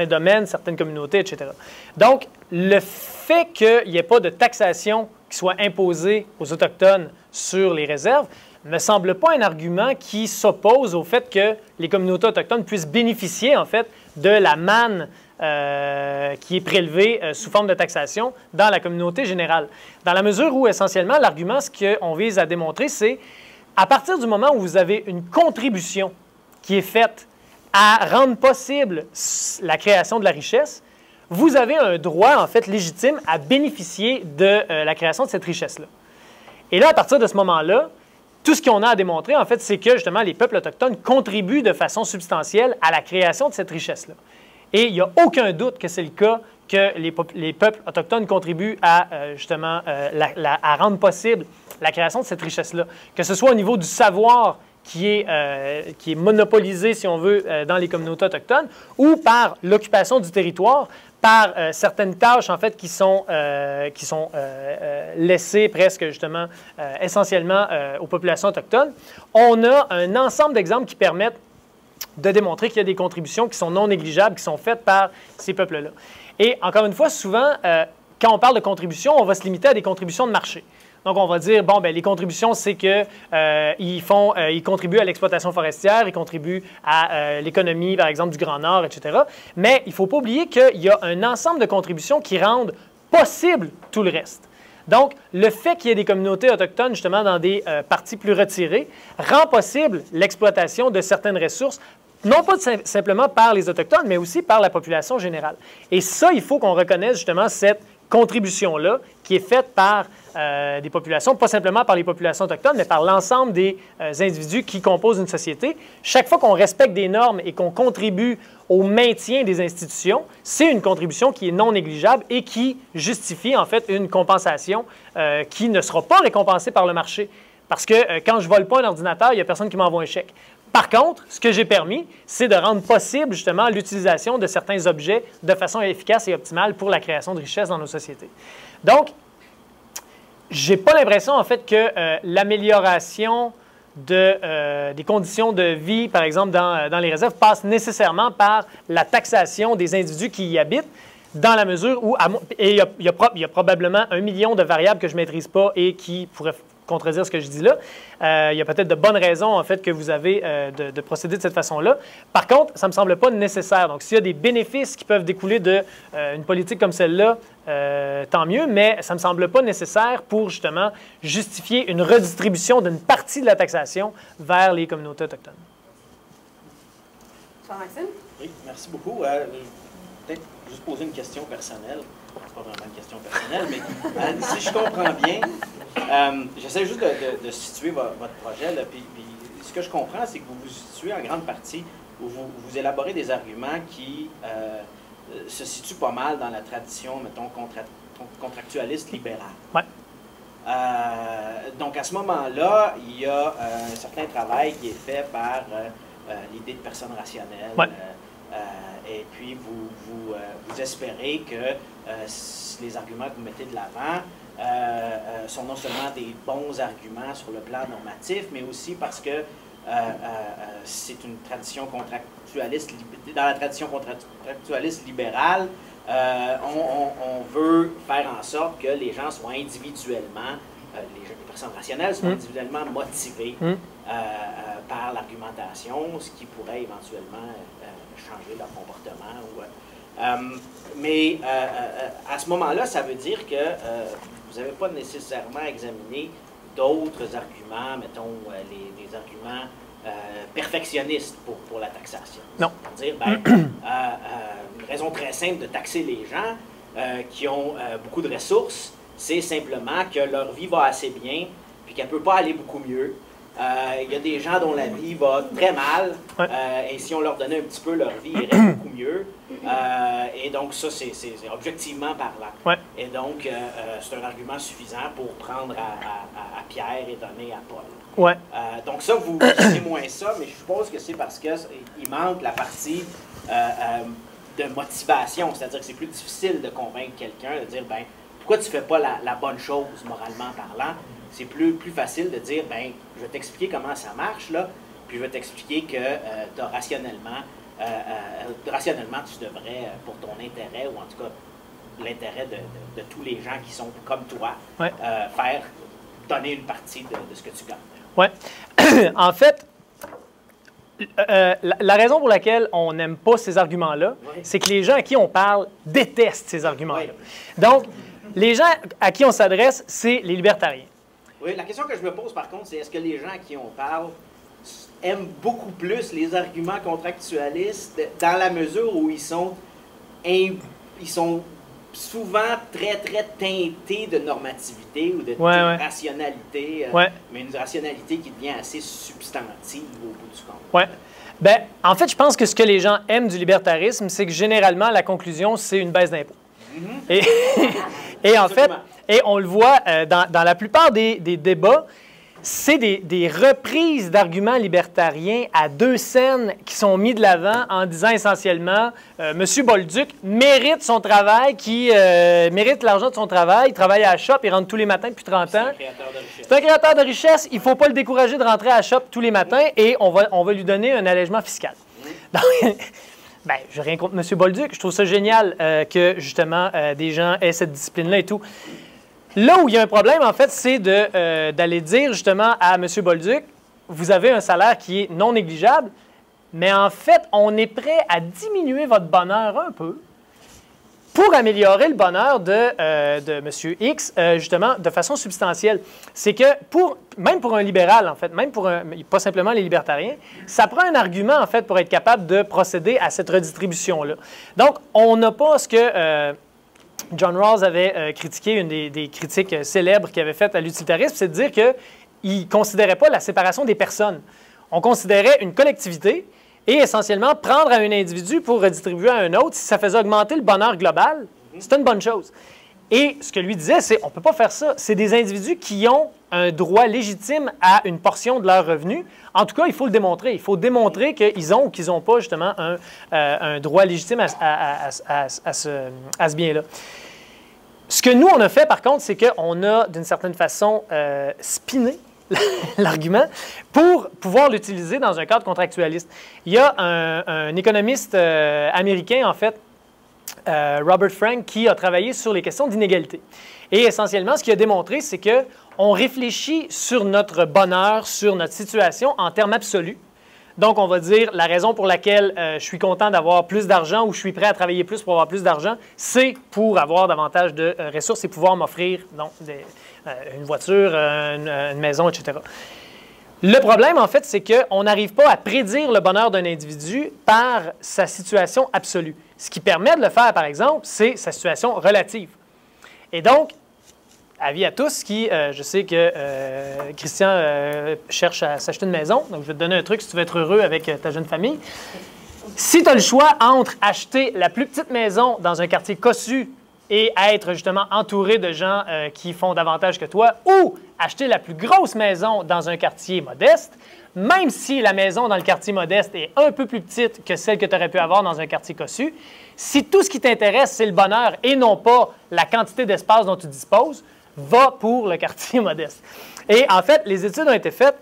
Speaker 2: domaines, certaines communautés, etc. Donc, le fait qu'il n'y ait pas de taxation qui soit imposée aux Autochtones sur les réserves ne me semble pas un argument qui s'oppose au fait que les communautés autochtones puissent bénéficier, en fait, de la manne qui est prélevée sous forme de taxation dans la communauté générale. Dans la mesure où, essentiellement, l'argument, ce qu'on vise à démontrer, c'est à partir du moment où vous avez une contribution qui est faite à rendre possible la création de la richesse, vous avez un droit, en fait, légitime à bénéficier de la création de cette richesse-là. Et là, à partir de ce moment-là, tout ce qu'on a à démontrer, en fait, c'est que, justement, les peuples autochtones contribuent de façon substantielle à la création de cette richesse-là. Et il n'y a aucun doute que c'est le cas, que les peuples autochtones contribuent à, justement, à rendre possible la création de cette richesse-là. Que ce soit au niveau du savoir qui est monopolisé, si on veut, dans les communautés autochtones, ou par l'occupation du territoire, par certaines tâches, en fait, qui sont laissées presque, justement, essentiellement aux populations autochtones. On a un ensemble d'exemples qui permettent de démontrer qu'il y a des contributions qui sont non négligeables, qui sont faites par ces peuples-là. Et encore une fois, souvent, quand on parle de contributions, on va se limiter à des contributions de marché. Donc, on va dire, bon, bien, les contributions, c'est qu'ils contribuent à l'exploitation forestière, ils contribuent à l'économie, par exemple, du Grand Nord, etc. Mais il ne faut pas oublier qu'il y a un ensemble de contributions qui rendent possible tout le reste. Donc, le fait qu'il y ait des communautés autochtones, justement, dans des parties plus retirées, rend possible l'exploitation de certaines ressources, non pas simplement par les Autochtones, mais aussi par la population générale. Et ça, il faut qu'on reconnaisse, justement, cette contribution-là qui est faite par des populations, pas simplement par les populations autochtones, mais par l'ensemble des individus qui composent une société. Chaque fois qu'on respecte des normes et qu'on contribue au maintien des institutions, c'est une contribution qui est non négligeable et qui justifie en fait une compensation qui ne sera pas récompensée par le marché. Parce que quand je ne vole pas un ordinateur, il n'y a personne qui m'envoie un chèque. Par contre, ce que j'ai permis, c'est de rendre possible justement l'utilisation de certains objets de façon efficace et optimale pour la création de richesses dans nos sociétés. Donc, je n'ai pas l'impression en fait que l'amélioration des conditions de vie, par exemple, dans les réserves, passe nécessairement par la taxation des individus qui y habitent, dans la mesure où, et il y a probablement 1 million de variables que je ne maîtrise pas et qui pourraient contredire ce que je dis là. Il y a peut-être de bonnes raisons, en fait, que vous avez de procéder de cette façon-là. Par contre, ça ne me semble pas nécessaire. Donc, s'il y a des bénéfices qui peuvent découler d'une politique comme celle-là, tant mieux, mais ça ne me semble pas nécessaire pour, justement, justifier une redistribution d'une partie de la taxation vers les communautés autochtones.
Speaker 1: Jean-Maxime?
Speaker 6: Oui, merci beaucoup. Peut-être juste poser une question personnelle. C'est pas vraiment une question personnelle, mais si je comprends bien, j'essaie juste de situer votre projet. Là, puis ce que je comprends, c'est que vous vous situez en grande partie où vous élaborez des arguments qui se situent pas mal dans la tradition, mettons, contractualiste libérale.
Speaker 2: Ouais.
Speaker 6: Donc, à ce moment-là, il y a un certain travail qui est fait par l'idée de personne rationnelle.
Speaker 2: Ouais.
Speaker 6: Et puis, vous espérez que les arguments que vous mettez de l'avant sont non seulement des bons arguments sur le plan normatif, mais aussi parce que c'est une tradition contractualiste, dans la tradition contractualiste libérale, on veut faire en sorte que les gens soient individuellement, les personnes rationnelles soient individuellement motivées par l'argumentation, ce qui pourrait éventuellement changer leur comportement. Mais à ce moment-là, ça veut dire que vous n'avez pas nécessairement examiné d'autres arguments, mettons les arguments perfectionnistes pour la taxation.
Speaker 2: Non.
Speaker 6: C'est-à-dire, une raison très simple de taxer les gens qui ont beaucoup de ressources, c'est simplement que leur vie va assez bien, puis qu'elle ne peut pas aller beaucoup mieux. Il y a des gens dont la vie va très mal, et si on leur donnait un petit peu, leur vie irait beaucoup mieux. Et donc, ça, c'est objectivement parlant.
Speaker 2: Ouais.
Speaker 6: Et donc, c'est un argument suffisant pour prendre à Pierre et donner à Paul.
Speaker 2: Ouais.
Speaker 6: Donc, ça, vous c'est moins ça, mais je suppose que c'est parce qu'il manque la partie de motivation. C'est-à-dire que c'est plus difficile de convaincre quelqu'un de dire, ben, pourquoi tu ne fais pas la bonne chose, moralement parlant? C'est plus facile de dire, ben, je vais t'expliquer comment ça marche, là, puis je vais t'expliquer que rationnellement, tu devrais, pour ton intérêt, ou en tout cas l'intérêt de tous les gens qui sont comme toi, donner une partie de ce que tu gagnes. Oui.
Speaker 2: En fait, la raison pour laquelle on n'aime pas ces arguments-là, c'est que les gens à qui on parle détestent ces arguments-là. Donc, les gens à qui on s'adresse, c'est les libertariens.
Speaker 6: Oui, la question que je me pose, par contre, c'est est-ce que les gens à qui on parle aiment beaucoup plus les arguments contractualistes dans la mesure où ils sont souvent très, très teintés de normativité ou de rationalité, mais une rationalité qui devient assez substantive au bout du compte.
Speaker 2: Oui. Bien, en fait, je pense que ce que les gens aiment du libertarisme, c'est que généralement, la conclusion, c'est une baisse d'impôts. Et en fait, et on le voit dans la plupart des débats, c'est des reprises d'arguments libertariens à deux scènes qui sont mis de l'avant en disant essentiellement M. Bolduc mérite son travail, mérite l'argent de son travail, il travaille à la shop, il rentre tous les matins depuis 30 ans. C'est un créateur de richesse, il ne faut pas le décourager de rentrer à la shop tous les matins et on va lui donner un allègement fiscal. Donc, ben, je n'ai rien contre M. Bolduc, je trouve ça génial que justement des gens aient cette discipline-là et tout. Là où il y a un problème, en fait, c'est d'aller dire justement à M. Bolduc, vous avez un salaire qui est non négligeable, mais en fait, on est prêt à diminuer votre bonheur un peu pour améliorer le bonheur de M. X, justement, de façon substantielle. C'est que, même pour un libéral, en fait, même pour pas simplement les libertariens, ça prend un argument, en fait, pour être capable de procéder à cette redistribution-là. Donc, on n'a pas ce que John Rawls avait critiqué, une des critiques célèbres qu'il avait faites à l'utilitarisme, c'est de dire qu'il ne considérait pas la séparation des personnes. On considérait une collectivité et essentiellement prendre à un individu pour redistribuer à un autre, si ça faisait augmenter le bonheur global, c'est une bonne chose. Et ce que lui disait, c'est on ne peut pas faire ça. C'est des individus qui ont un droit légitime à une portion de leurs revenus. En tout cas, il faut le démontrer. Il faut démontrer qu'ils ont ou qu'ils n'ont pas justement un droit légitime à ce bien-là. Ce que nous, on a fait, par contre, c'est qu'on a, d'une certaine façon, spiné l'argument pour pouvoir l'utiliser dans un cadre contractualiste. Il y a un économiste américain, en fait, Robert Frank, qui a travaillé sur les questions d'inégalité. Et essentiellement, ce qu'il a démontré, c'est qu'on réfléchit sur notre bonheur, sur notre situation en termes absolus. Donc, on va dire la raison pour laquelle je suis content d'avoir plus d'argent ou je suis prêt à travailler plus pour avoir plus d'argent, c'est pour avoir davantage de ressources et pouvoir m'offrir une voiture, une maison, etc. Le problème, en fait, c'est qu'on n'arrive pas à prédire le bonheur d'un individu par sa situation absolue. Ce qui permet de le faire, par exemple, c'est sa situation relative. Et donc, avis à tous qui, je sais que Christian cherche à s'acheter une maison, donc je vais te donner un truc si tu veux être heureux avec ta jeune famille. Si tu as le choix entre acheter la plus petite maison dans un quartier cossu et être justement entouré de gens qui font davantage que toi, ou acheter la plus grosse maison dans un quartier modeste, même si la maison dans le quartier modeste est un peu plus petite que celle que tu aurais pu avoir dans un quartier cossu, si tout ce qui t'intéresse, c'est le bonheur et non pas la quantité d'espace dont tu disposes, va pour le quartier modeste. Et en fait, les études ont été faites.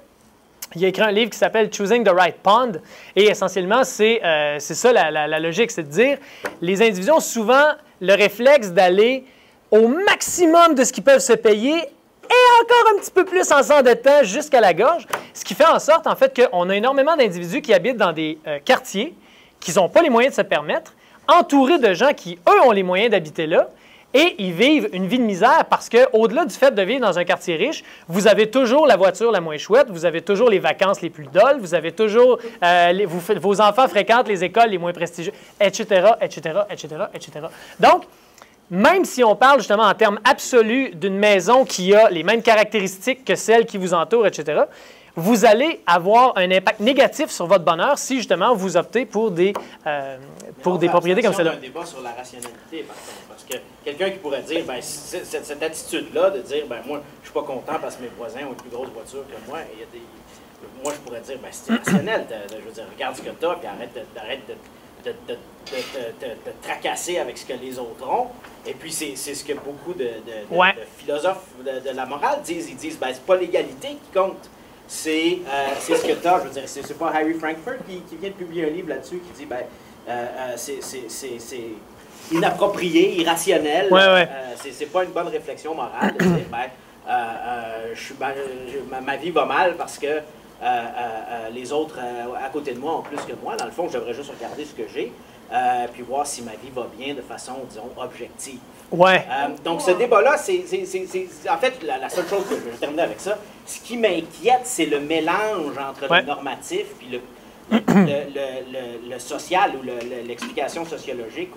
Speaker 2: Il a écrit un livre qui s'appelle « Choosing the Right Pond » et essentiellement, c'est ça la logique, c'est de dire les individus ont souvent le réflexe d'aller au maximum de ce qu'ils peuvent se payer et encore un petit peu plus en s'endettant jusqu'à la gorge, ce qui fait en sorte, en fait, qu'on a énormément d'individus qui habitent dans des quartiers qui n'ont pas les moyens de se permettre, entourés de gens qui, eux, ont les moyens d'habiter là, et ils vivent une vie de misère parce qu'au-delà du fait de vivre dans un quartier riche, vous avez toujours la voiture la moins chouette, vous avez toujours les vacances les plus dolles, vous avez toujours vos enfants fréquentent les écoles les moins prestigieuses, etc., etc., etc., etc. Donc, même si on parle justement en termes absolus d'une maison qui a les mêmes caractéristiques que celle qui vous entoure, etc., vous allez avoir un impact négatif sur votre bonheur si justement vous optez pour des propriétés comme celle-là.
Speaker 6: On a un débat sur la rationalité, par contre, parce que quelqu'un qui pourrait dire, ben, cette attitude-là de dire, ben, moi, je suis pas content parce que mes voisins ont une plus grosse voiture que moi, et moi, je pourrais dire, ben, c'est rationnel, je veux dire, regarde ce que tu as, puis arrête de te tracasser avec ce que les autres ont. Et puis, c'est ce que beaucoup de philosophes de la morale disent. Ils disent, ben, c'est pas l'égalité qui compte. C'est ce que tu as. Je veux dire, c'est pas Harry Frankfurt qui vient de publier un livre là-dessus qui dit, ben, c'est inapproprié, irrationnel. C'est pas une bonne réflexion morale de dire, ma vie va mal parce que les autres à côté de moi ont plus que moi. Dans le fond, je devrais juste regarder ce que j'ai, puis voir si ma vie va bien de façon, disons, objective. Donc, ce débat-là, en fait, la seule chose que je vais terminer avec ça, ce qui m'inquiète, c'est le mélange entre le normatif puis le social ou l'explication sociologique.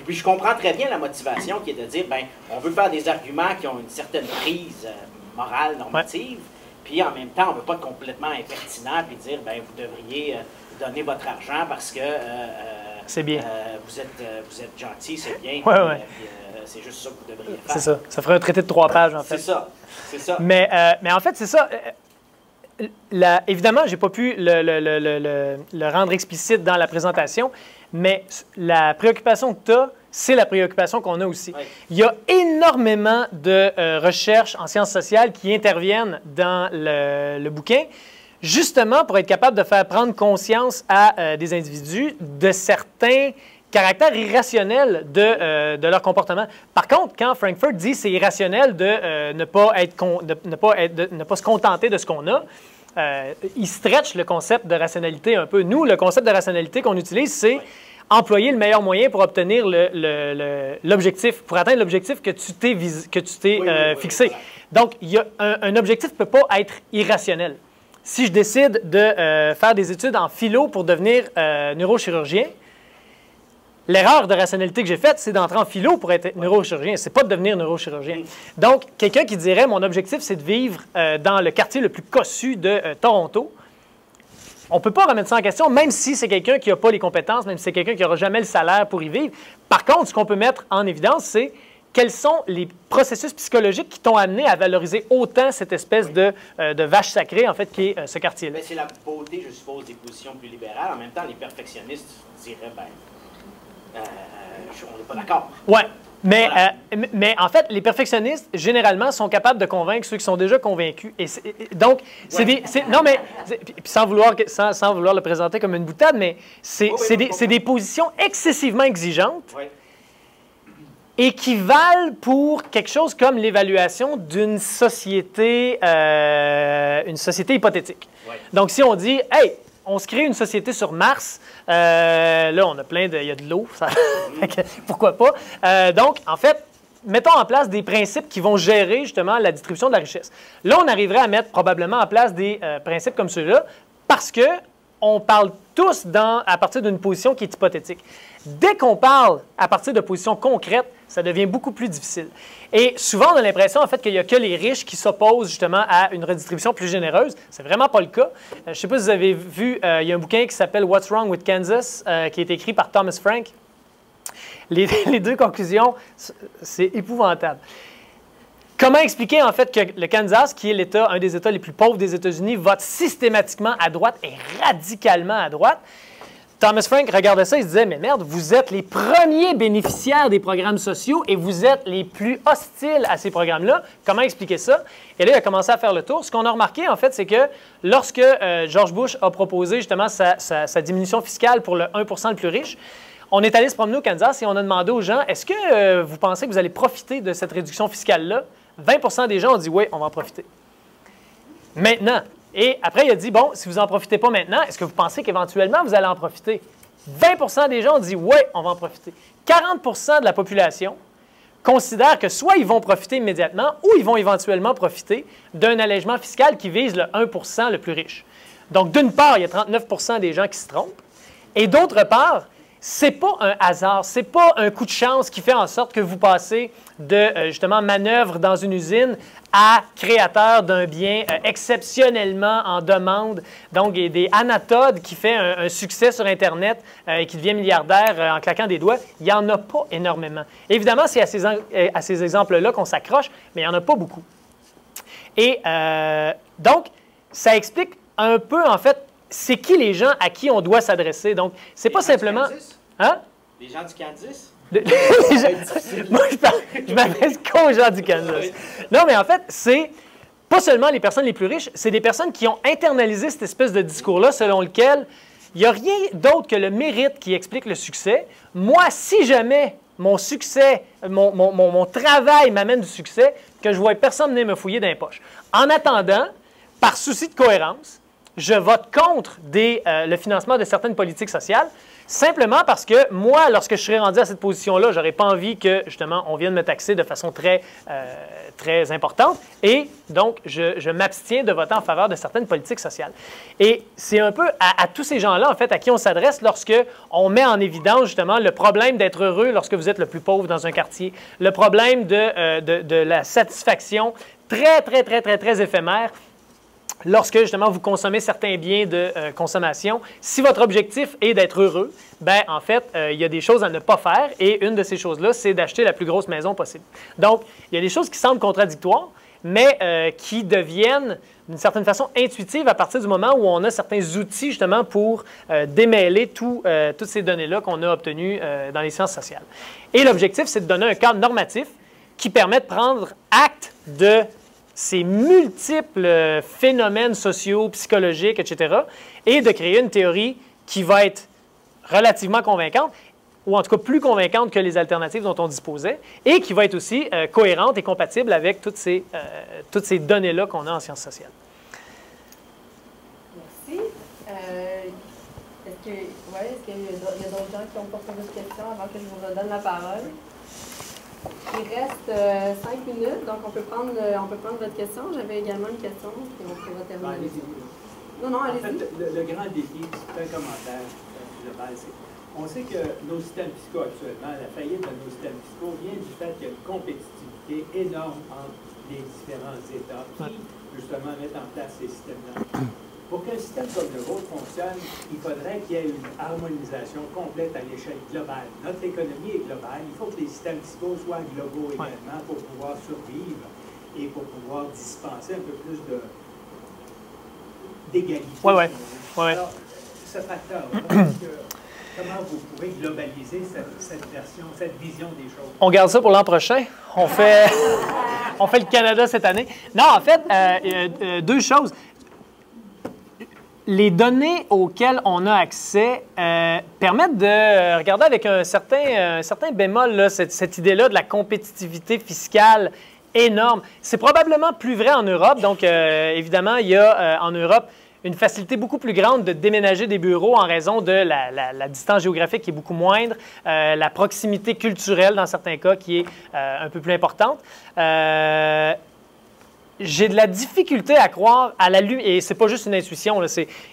Speaker 6: Puis je comprends très bien la motivation qui est de dire, ben, on veut faire des arguments qui ont une certaine prise morale, normative, puis en même temps, on ne veut pas être complètement impertinent puis dire, ben, vous devriez donner votre argent parce que
Speaker 2: c'est bien.
Speaker 6: Vous êtes gentil, c'est bien. C'est juste ça que vous devriez faire.
Speaker 2: C'est ça. Ça ferait un traité de 3 pages, en fait.
Speaker 6: C'est ça.
Speaker 2: Mais en fait, c'est ça. Évidemment, je n'ai pas pu le rendre explicite dans la présentation, mais la préoccupation que tu as, c'est la préoccupation qu'on a aussi. Il y a énormément de recherches en sciences sociales qui interviennent dans le bouquin, justement pour être capable de faire prendre conscience à des individus de certains caractère irrationnel de leur comportement. Par contre, quand Frankfurt dit c'est irrationnel de ne pas se contenter de ce qu'on a, il stretch le concept de rationalité un peu. Nous, le concept de rationalité qu'on utilise, c'est employer le meilleur moyen pour obtenir l'objectif, pour atteindre l'objectif que tu t'es fixé.
Speaker 6: Voilà.
Speaker 2: Donc, un objectif ne peut pas être irrationnel. Si je décide de faire des études en philo pour devenir neurochirurgien, l'erreur de rationalité que j'ai faite, c'est d'entrer en philo pour être neurochirurgien. C'est pas de devenir neurochirurgien. Donc, quelqu'un qui dirait, mon objectif, c'est de vivre dans le quartier le plus cossu de Toronto, on ne peut pas remettre ça en question, même si c'est quelqu'un qui n'a pas les compétences, même si c'est quelqu'un qui n'aura jamais le salaire pour y vivre. Par contre, ce qu'on peut mettre en évidence, c'est quels sont les processus psychologiques qui t'ont amené à valoriser autant cette espèce de vache sacrée, en fait, qui est ce quartier-là.
Speaker 6: C'est la beauté, je suppose, des positions plus libérales. En même temps, les perfectionnistes diraient, on n'est pas d'accord.
Speaker 2: Oui. Mais,
Speaker 6: Voilà.
Speaker 2: mais en fait, les perfectionnistes, généralement, sont capables de convaincre ceux qui sont déjà convaincus. Donc, c'est des... Non, mais, puis sans vouloir le présenter comme une boutade, mais c'est des positions excessivement exigeantes
Speaker 6: Ouais.
Speaker 2: et qui valent pour quelque chose comme l'évaluation d'une société hypothétique.
Speaker 6: Ouais.
Speaker 2: Donc, si on dit, « Hey, on se crée une société sur Mars. Là, on a il y a de l'eau. Pourquoi pas? Donc, en fait, mettons en place des principes qui vont gérer justement la distribution de la richesse. Là, on arriverait à mettre probablement en place des principes comme ceux-là parce qu'on parle tous à partir d'une position qui est hypothétique. Dès qu'on parle à partir de positions concrètes, ça devient beaucoup plus difficile. Et souvent, on a l'impression en fait qu'il n'y a que les riches qui s'opposent justement à une redistribution plus généreuse. C'est vraiment pas le cas. Je ne sais pas si vous avez vu, il y a un bouquin qui s'appelle « What's Wrong with Kansas » qui est écrit par Thomas Frank. Les deux conclusions, c'est épouvantable. Comment expliquer en fait que le Kansas, qui est un des États les plus pauvres des États-Unis, vote systématiquement à droite et radicalement à droite? Thomas Frank regardait ça et se disait, mais merde, vous êtes les premiers bénéficiaires des programmes sociaux et vous êtes les plus hostiles à ces programmes-là. Comment expliquer ça? Et là, il a commencé à faire le tour. Ce qu'on a remarqué, en fait, c'est que lorsque George Bush a proposé justement sa diminution fiscale pour le 1 % le plus riche, on est allé se promener au Kansas et on a demandé aux gens, est-ce que vous pensez que vous allez profiter de cette réduction fiscale-là? 20 % des gens ont dit, oui, on va en profiter. Maintenant. Et après, il a dit, bon, si vous n'en profitez pas maintenant, est-ce que vous pensez qu'éventuellement, vous allez en profiter? 20 % des gens ont dit, oui, on va en profiter. 40 % de la population considère que soit ils vont profiter immédiatement ou ils vont éventuellement profiter d'un allègement fiscal qui vise le 1 % le plus riche. Donc, d'une part, il y a 39 % des gens qui se trompent. Et d'autre part, c'est pas un hasard, c'est pas un coup de chance qui fait en sorte que vous passez de, justement, manœuvre dans une usine à créateur d'un bien exceptionnellement en demande. Donc, il y a des Anatode qui fait un succès sur Internet et qui devient milliardaire en claquant des doigts. Il n'y en a pas énormément. Évidemment, c'est à ces exemples-là qu'on s'accroche, mais il n'y en a pas beaucoup. Et donc, ça explique un peu, en fait, c'est qui les gens à qui on doit s'adresser. Donc, c'est pas simplement... Hein?
Speaker 6: Les gens du Kansas?
Speaker 2: Moi, je m'adresse qu'aux gens du Kansas. Non, mais en fait, c'est pas seulement les personnes les plus riches, c'est des personnes qui ont internalisé cette espèce de discours-là selon lequel il n'y a rien d'autre que le mérite qui explique le succès. Moi, si jamais mon succès, mon travail m'amène du succès, que je vois personne venir me fouiller dans les poches. En attendant, par souci de cohérence, je vote contre le financement de certaines politiques sociales, simplement parce que moi, lorsque je serai rendu à cette position-là, je n'aurais pas envie que, justement, on vienne me taxer de façon très importante. Et donc, je m'abstiens de voter en faveur de certaines politiques sociales. Et c'est un peu à tous ces gens-là, en fait, à qui on s'adresse lorsque on met en évidence, justement, le problème d'être heureux lorsque vous êtes le plus pauvre dans un quartier, le problème de la satisfaction très éphémère lorsque, justement, vous consommez certains biens de consommation. Si votre objectif est d'être heureux, bien, en fait, il y a des choses à ne pas faire. Et une de ces choses-là, c'est d'acheter la plus grosse maison possible. Donc, il y a des choses qui semblent contradictoires, mais qui deviennent, d'une certaine façon, intuitives à partir du moment où on a certains outils, justement, pour démêler toutes ces données-là qu'on a obtenues dans les sciences sociales. Et l'objectif, c'est de donner un cadre normatif qui permet de prendre acte de ces multiples phénomènes sociaux, psychologiques, etc., et de créer une théorie qui va être relativement convaincante, ou en tout cas plus convaincante que les alternatives dont on disposait, et qui va être aussi cohérente et compatible avec toutes ces données-là qu'on a en sciences sociales.
Speaker 1: Merci. Est-ce est-ce qu'il y a d'autres gens qui ont pas posé de questions avant que je vous redonne la parole? Il reste 5 minutes, donc on peut prendre votre question. J'avais également une question, puis on pourra terminer. Non, allez-y.
Speaker 3: En fait, le grand défi, c'est un commentaire global, on sait que nos systèmes fiscaux actuellement, la faillite de nos systèmes fiscaux vient du fait qu'il y a une compétitivité énorme entre les différents États qui, justement, mettent en place ces systèmes-là. Pour qu'un système comme le vôtre fonctionne, il faudrait qu'il y ait une harmonisation complète à l'échelle globale. Notre économie est globale. Il faut que les systèmes fiscaux soient globaux également pour pouvoir survivre et pour pouvoir dispenser un peu plus d'égalité. Alors, ce facteur-là, comment vous pouvez globaliser cette vision des choses?
Speaker 2: On garde ça pour l'an prochain. On fait le Canada cette année. Non, en fait, deux choses. Les données auxquelles on a accès permettent de regarder avec un certain bémol là, cette idée-là de la compétitivité fiscale énorme. C'est probablement plus vrai en Europe. Donc, évidemment, il y a en Europe une facilité beaucoup plus grande de déménager des bureaux en raison de la distance géographique qui est beaucoup moindre, la proximité culturelle dans certains cas qui est un peu plus importante. J'ai de la difficulté à croire à la lumière, et c'est pas juste une intuition, là,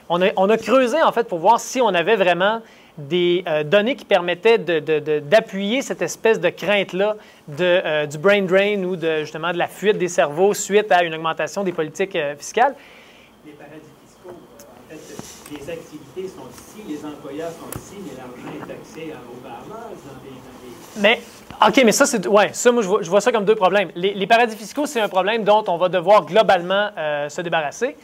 Speaker 2: on a creusé en fait pour voir si on avait vraiment des données qui permettaient d'appuyer cette espèce de crainte-là du brain drain ou justement de la fuite des cerveaux suite à une augmentation des politiques fiscales.
Speaker 3: Les paradis fiscaux, en fait, les activités sont ici, les employeurs sont ici, mais l'argent est taxé aux Bahamas,
Speaker 2: Mais, OK, mais ça, ça, moi, je vois ça comme deux problèmes. Les paradis fiscaux, c'est un problème dont on va devoir globalement se débarrasser.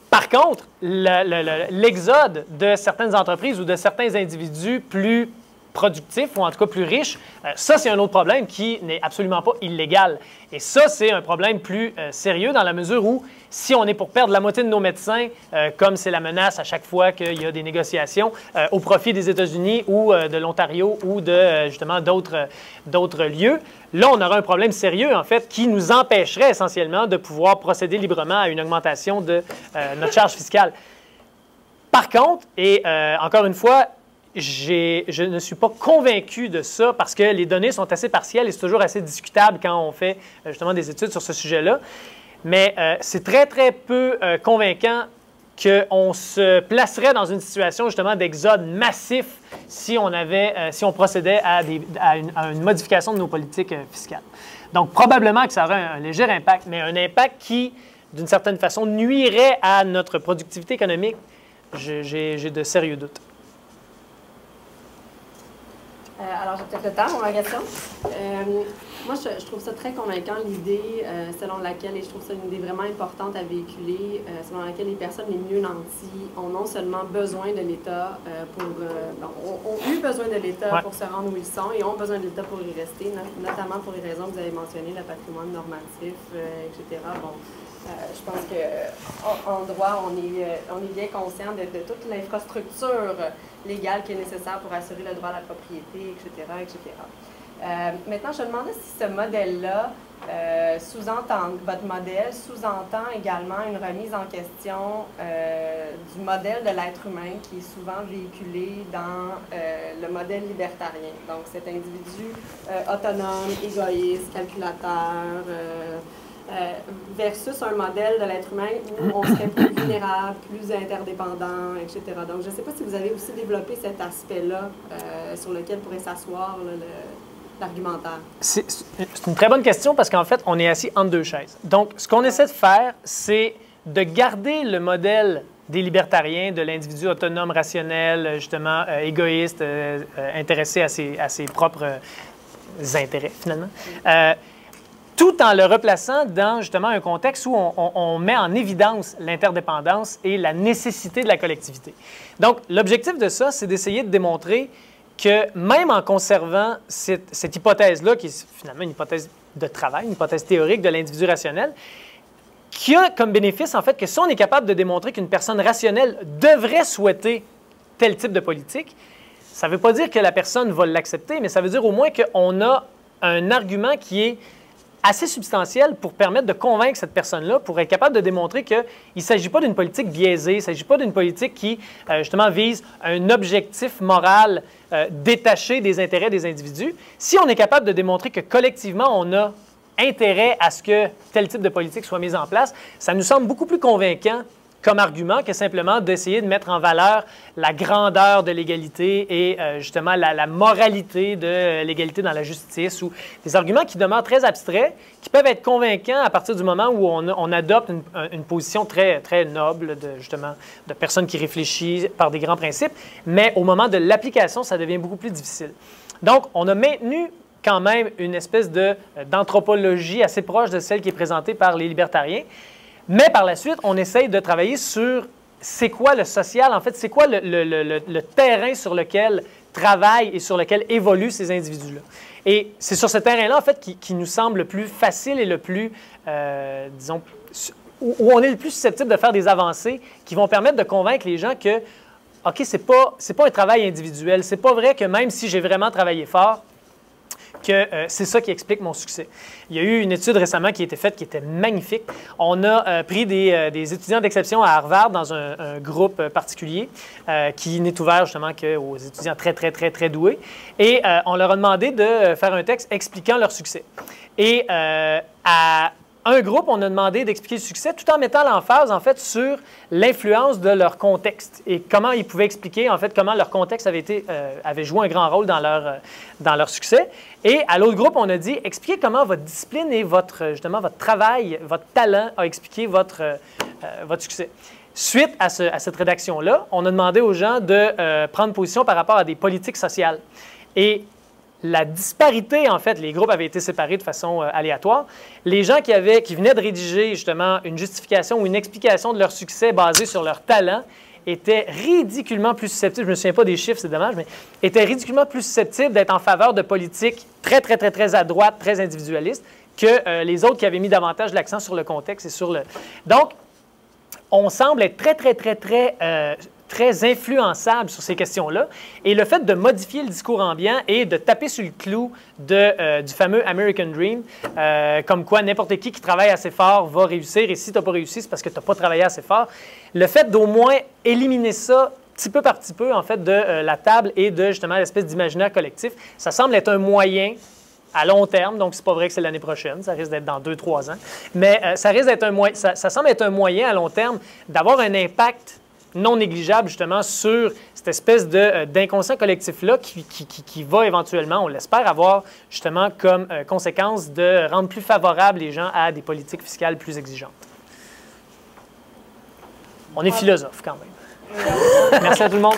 Speaker 2: Par contre, l'exode de certaines entreprises ou de certains individus plus productifs, ou en tout cas plus riches, ça, c'est un autre problème qui n'est absolument pas illégal. Et ça, c'est un problème plus sérieux dans la mesure où, si on est pour perdre la moitié de nos médecins, comme c'est la menace à chaque fois qu'il y a des négociations au profit des États-Unis ou de l'Ontario ou de, justement, d'autres lieux, là, on aura un problème sérieux, en fait, qui nous empêcherait essentiellement de pouvoir procéder librement à une augmentation de notre charge fiscale. Par contre, et encore une fois, je ne suis pas convaincu de ça parce que les données sont assez partielles et c'est toujours assez discutable quand on fait justement des études sur ce sujet-là. Mais c'est très, très peu convaincant qu'on se placerait dans une situation justement d'exode massif si on procédait à une modification de nos politiques fiscales. Donc, probablement que ça aurait un léger impact, mais un impact qui, d'une certaine façon, nuirait à notre productivité économique. J'ai de sérieux doutes.
Speaker 1: Alors, j'ai peut-être le temps pour ma question. Moi, je trouve ça très convaincant, l'idée selon laquelle, et je trouve ça une idée vraiment importante à véhiculer, selon laquelle les personnes les mieux nanties ont non seulement besoin de l'État ont eu besoin de l'État pour se rendre où ils sont et ont besoin de l'État pour y rester, notamment pour les raisons que vous avez mentionnées, le patrimoine normatif, etc. Bon, je pense qu'en droit, on est bien conscient de toute l'infrastructure légale qui est nécessaire pour assurer le droit à la propriété, etc., etc. Maintenant, je me demandais si ce modèle-là votre modèle sous-entend également une remise en question du modèle de l'être humain qui est souvent véhiculé dans le modèle libertarien. Donc, cet individu autonome, égoïste, calculateur, versus un modèle de l'être humain où on serait plus vulnérable, plus interdépendant, etc. Donc, je ne sais pas si vous avez aussi développé cet aspect-là sur lequel pourrait s'asseoir l'argumentaire.
Speaker 2: C'est une très bonne question parce qu'en fait, on est assis entre deux chaises. Donc, ce qu'on essaie de faire, c'est de garder le modèle des libertariens, de l'individu autonome, rationnel, justement égoïste, intéressé à ses propres intérêts, finalement, tout en le replaçant dans justement un contexte où on met en évidence l'interdépendance et la nécessité de la collectivité. Donc, l'objectif de ça, c'est d'essayer de démontrer que même en conservant cette hypothèse-là, qui est finalement une hypothèse de travail, une hypothèse théorique de l'individu rationnel, qui a comme bénéfice, en fait, que si on est capable de démontrer qu'une personne rationnelle devrait souhaiter tel type de politique, ça ne veut pas dire que la personne va l'accepter, mais ça veut dire au moins qu'on a un argument qui est assez substantielle pour permettre de convaincre cette personne-là, pour être capable de démontrer qu'il ne s'agit pas d'une politique biaisée, il ne s'agit pas d'une politique qui, justement, vise un objectif moral détaché des intérêts des individus. Si on est capable de démontrer que collectivement, on a intérêt à ce que tel type de politique soit mise en place, ça nous semble beaucoup plus convaincant comme argument que simplement d'essayer de mettre en valeur la grandeur de l'égalité et justement la moralité de l'égalité dans la justice, ou des arguments qui demeurent très abstraits, qui peuvent être convaincants à partir du moment où on adopte une position très, très noble de personnes qui réfléchissent par des grands principes, mais au moment de l'application, ça devient beaucoup plus difficile. Donc, on a maintenu quand même une espèce d'anthropologie assez proche de celle qui est présentée par les libertariens. Mais par la suite, on essaye de travailler sur c'est quoi le social, en fait, c'est quoi le terrain sur lequel travaillent et sur lequel évoluent ces individus-là. Et c'est sur ce terrain-là, en fait, qui nous semble le plus facile et le plus, disons, où on est le plus susceptible de faire des avancées qui vont permettre de convaincre les gens que, OK, c'est pas un travail individuel. C'est pas vrai que même si j'ai vraiment travaillé fort, que c'est ça qui explique mon succès. Il y a eu une étude récemment qui a été faite qui était magnifique. On a pris des étudiants d'exception à Harvard dans un groupe particulier qui n'est ouvert justement qu'aux étudiants très, très, très, très doués. Et on leur a demandé de faire un texte expliquant leur succès. Et à un groupe, on a demandé d'expliquer le succès tout en mettant l'emphase, en fait, sur l'influence de leur contexte et comment ils pouvaient expliquer, en fait, comment leur contexte avait joué un grand rôle dans leur succès. Et à l'autre groupe, on a dit, expliquez comment votre discipline et justement, votre travail, votre talent a expliqué votre succès. Suite à cette rédaction-là, on a demandé aux gens de prendre position par rapport à des politiques sociales. Et la disparité, en fait, les groupes avaient été séparés de façon aléatoire. Les gens qui venaient de rédiger, justement, une justification ou une explication de leur succès basée sur leur talent étaient ridiculement plus susceptibles, je ne me souviens pas des chiffres, c'est dommage, mais étaient ridiculement plus susceptibles d'être en faveur de politiques très, très, très, très à droite, très individualistes, que les autres qui avaient mis davantage l'accent sur le contexte et sur le... Donc, on semble être très, très, très, très... très influençable sur ces questions-là. Et le fait de modifier le discours ambiant et de taper sur le clou du fameux American Dream, comme quoi n'importe qui travaille assez fort va réussir, et si tu n'as pas réussi, c'est parce que tu n'as pas travaillé assez fort. Le fait d'au moins éliminer ça petit peu par petit peu, en fait, de la table et de, justement, l'espèce d'imaginaire collectif, ça semble être un moyen à long terme, donc c'est pas vrai que c'est l'année prochaine, ça risque d'être dans 2-3 ans, mais ça risque d'être ça semble être un moyen à long terme d'avoir un impact non négligeable, justement, sur cette espèce d'inconscient collectif-là qui va éventuellement, on l'espère, avoir, justement, comme conséquence de rendre plus favorables les gens à des politiques fiscales plus exigeantes. On est philosophe, quand même. Merci à tout le monde.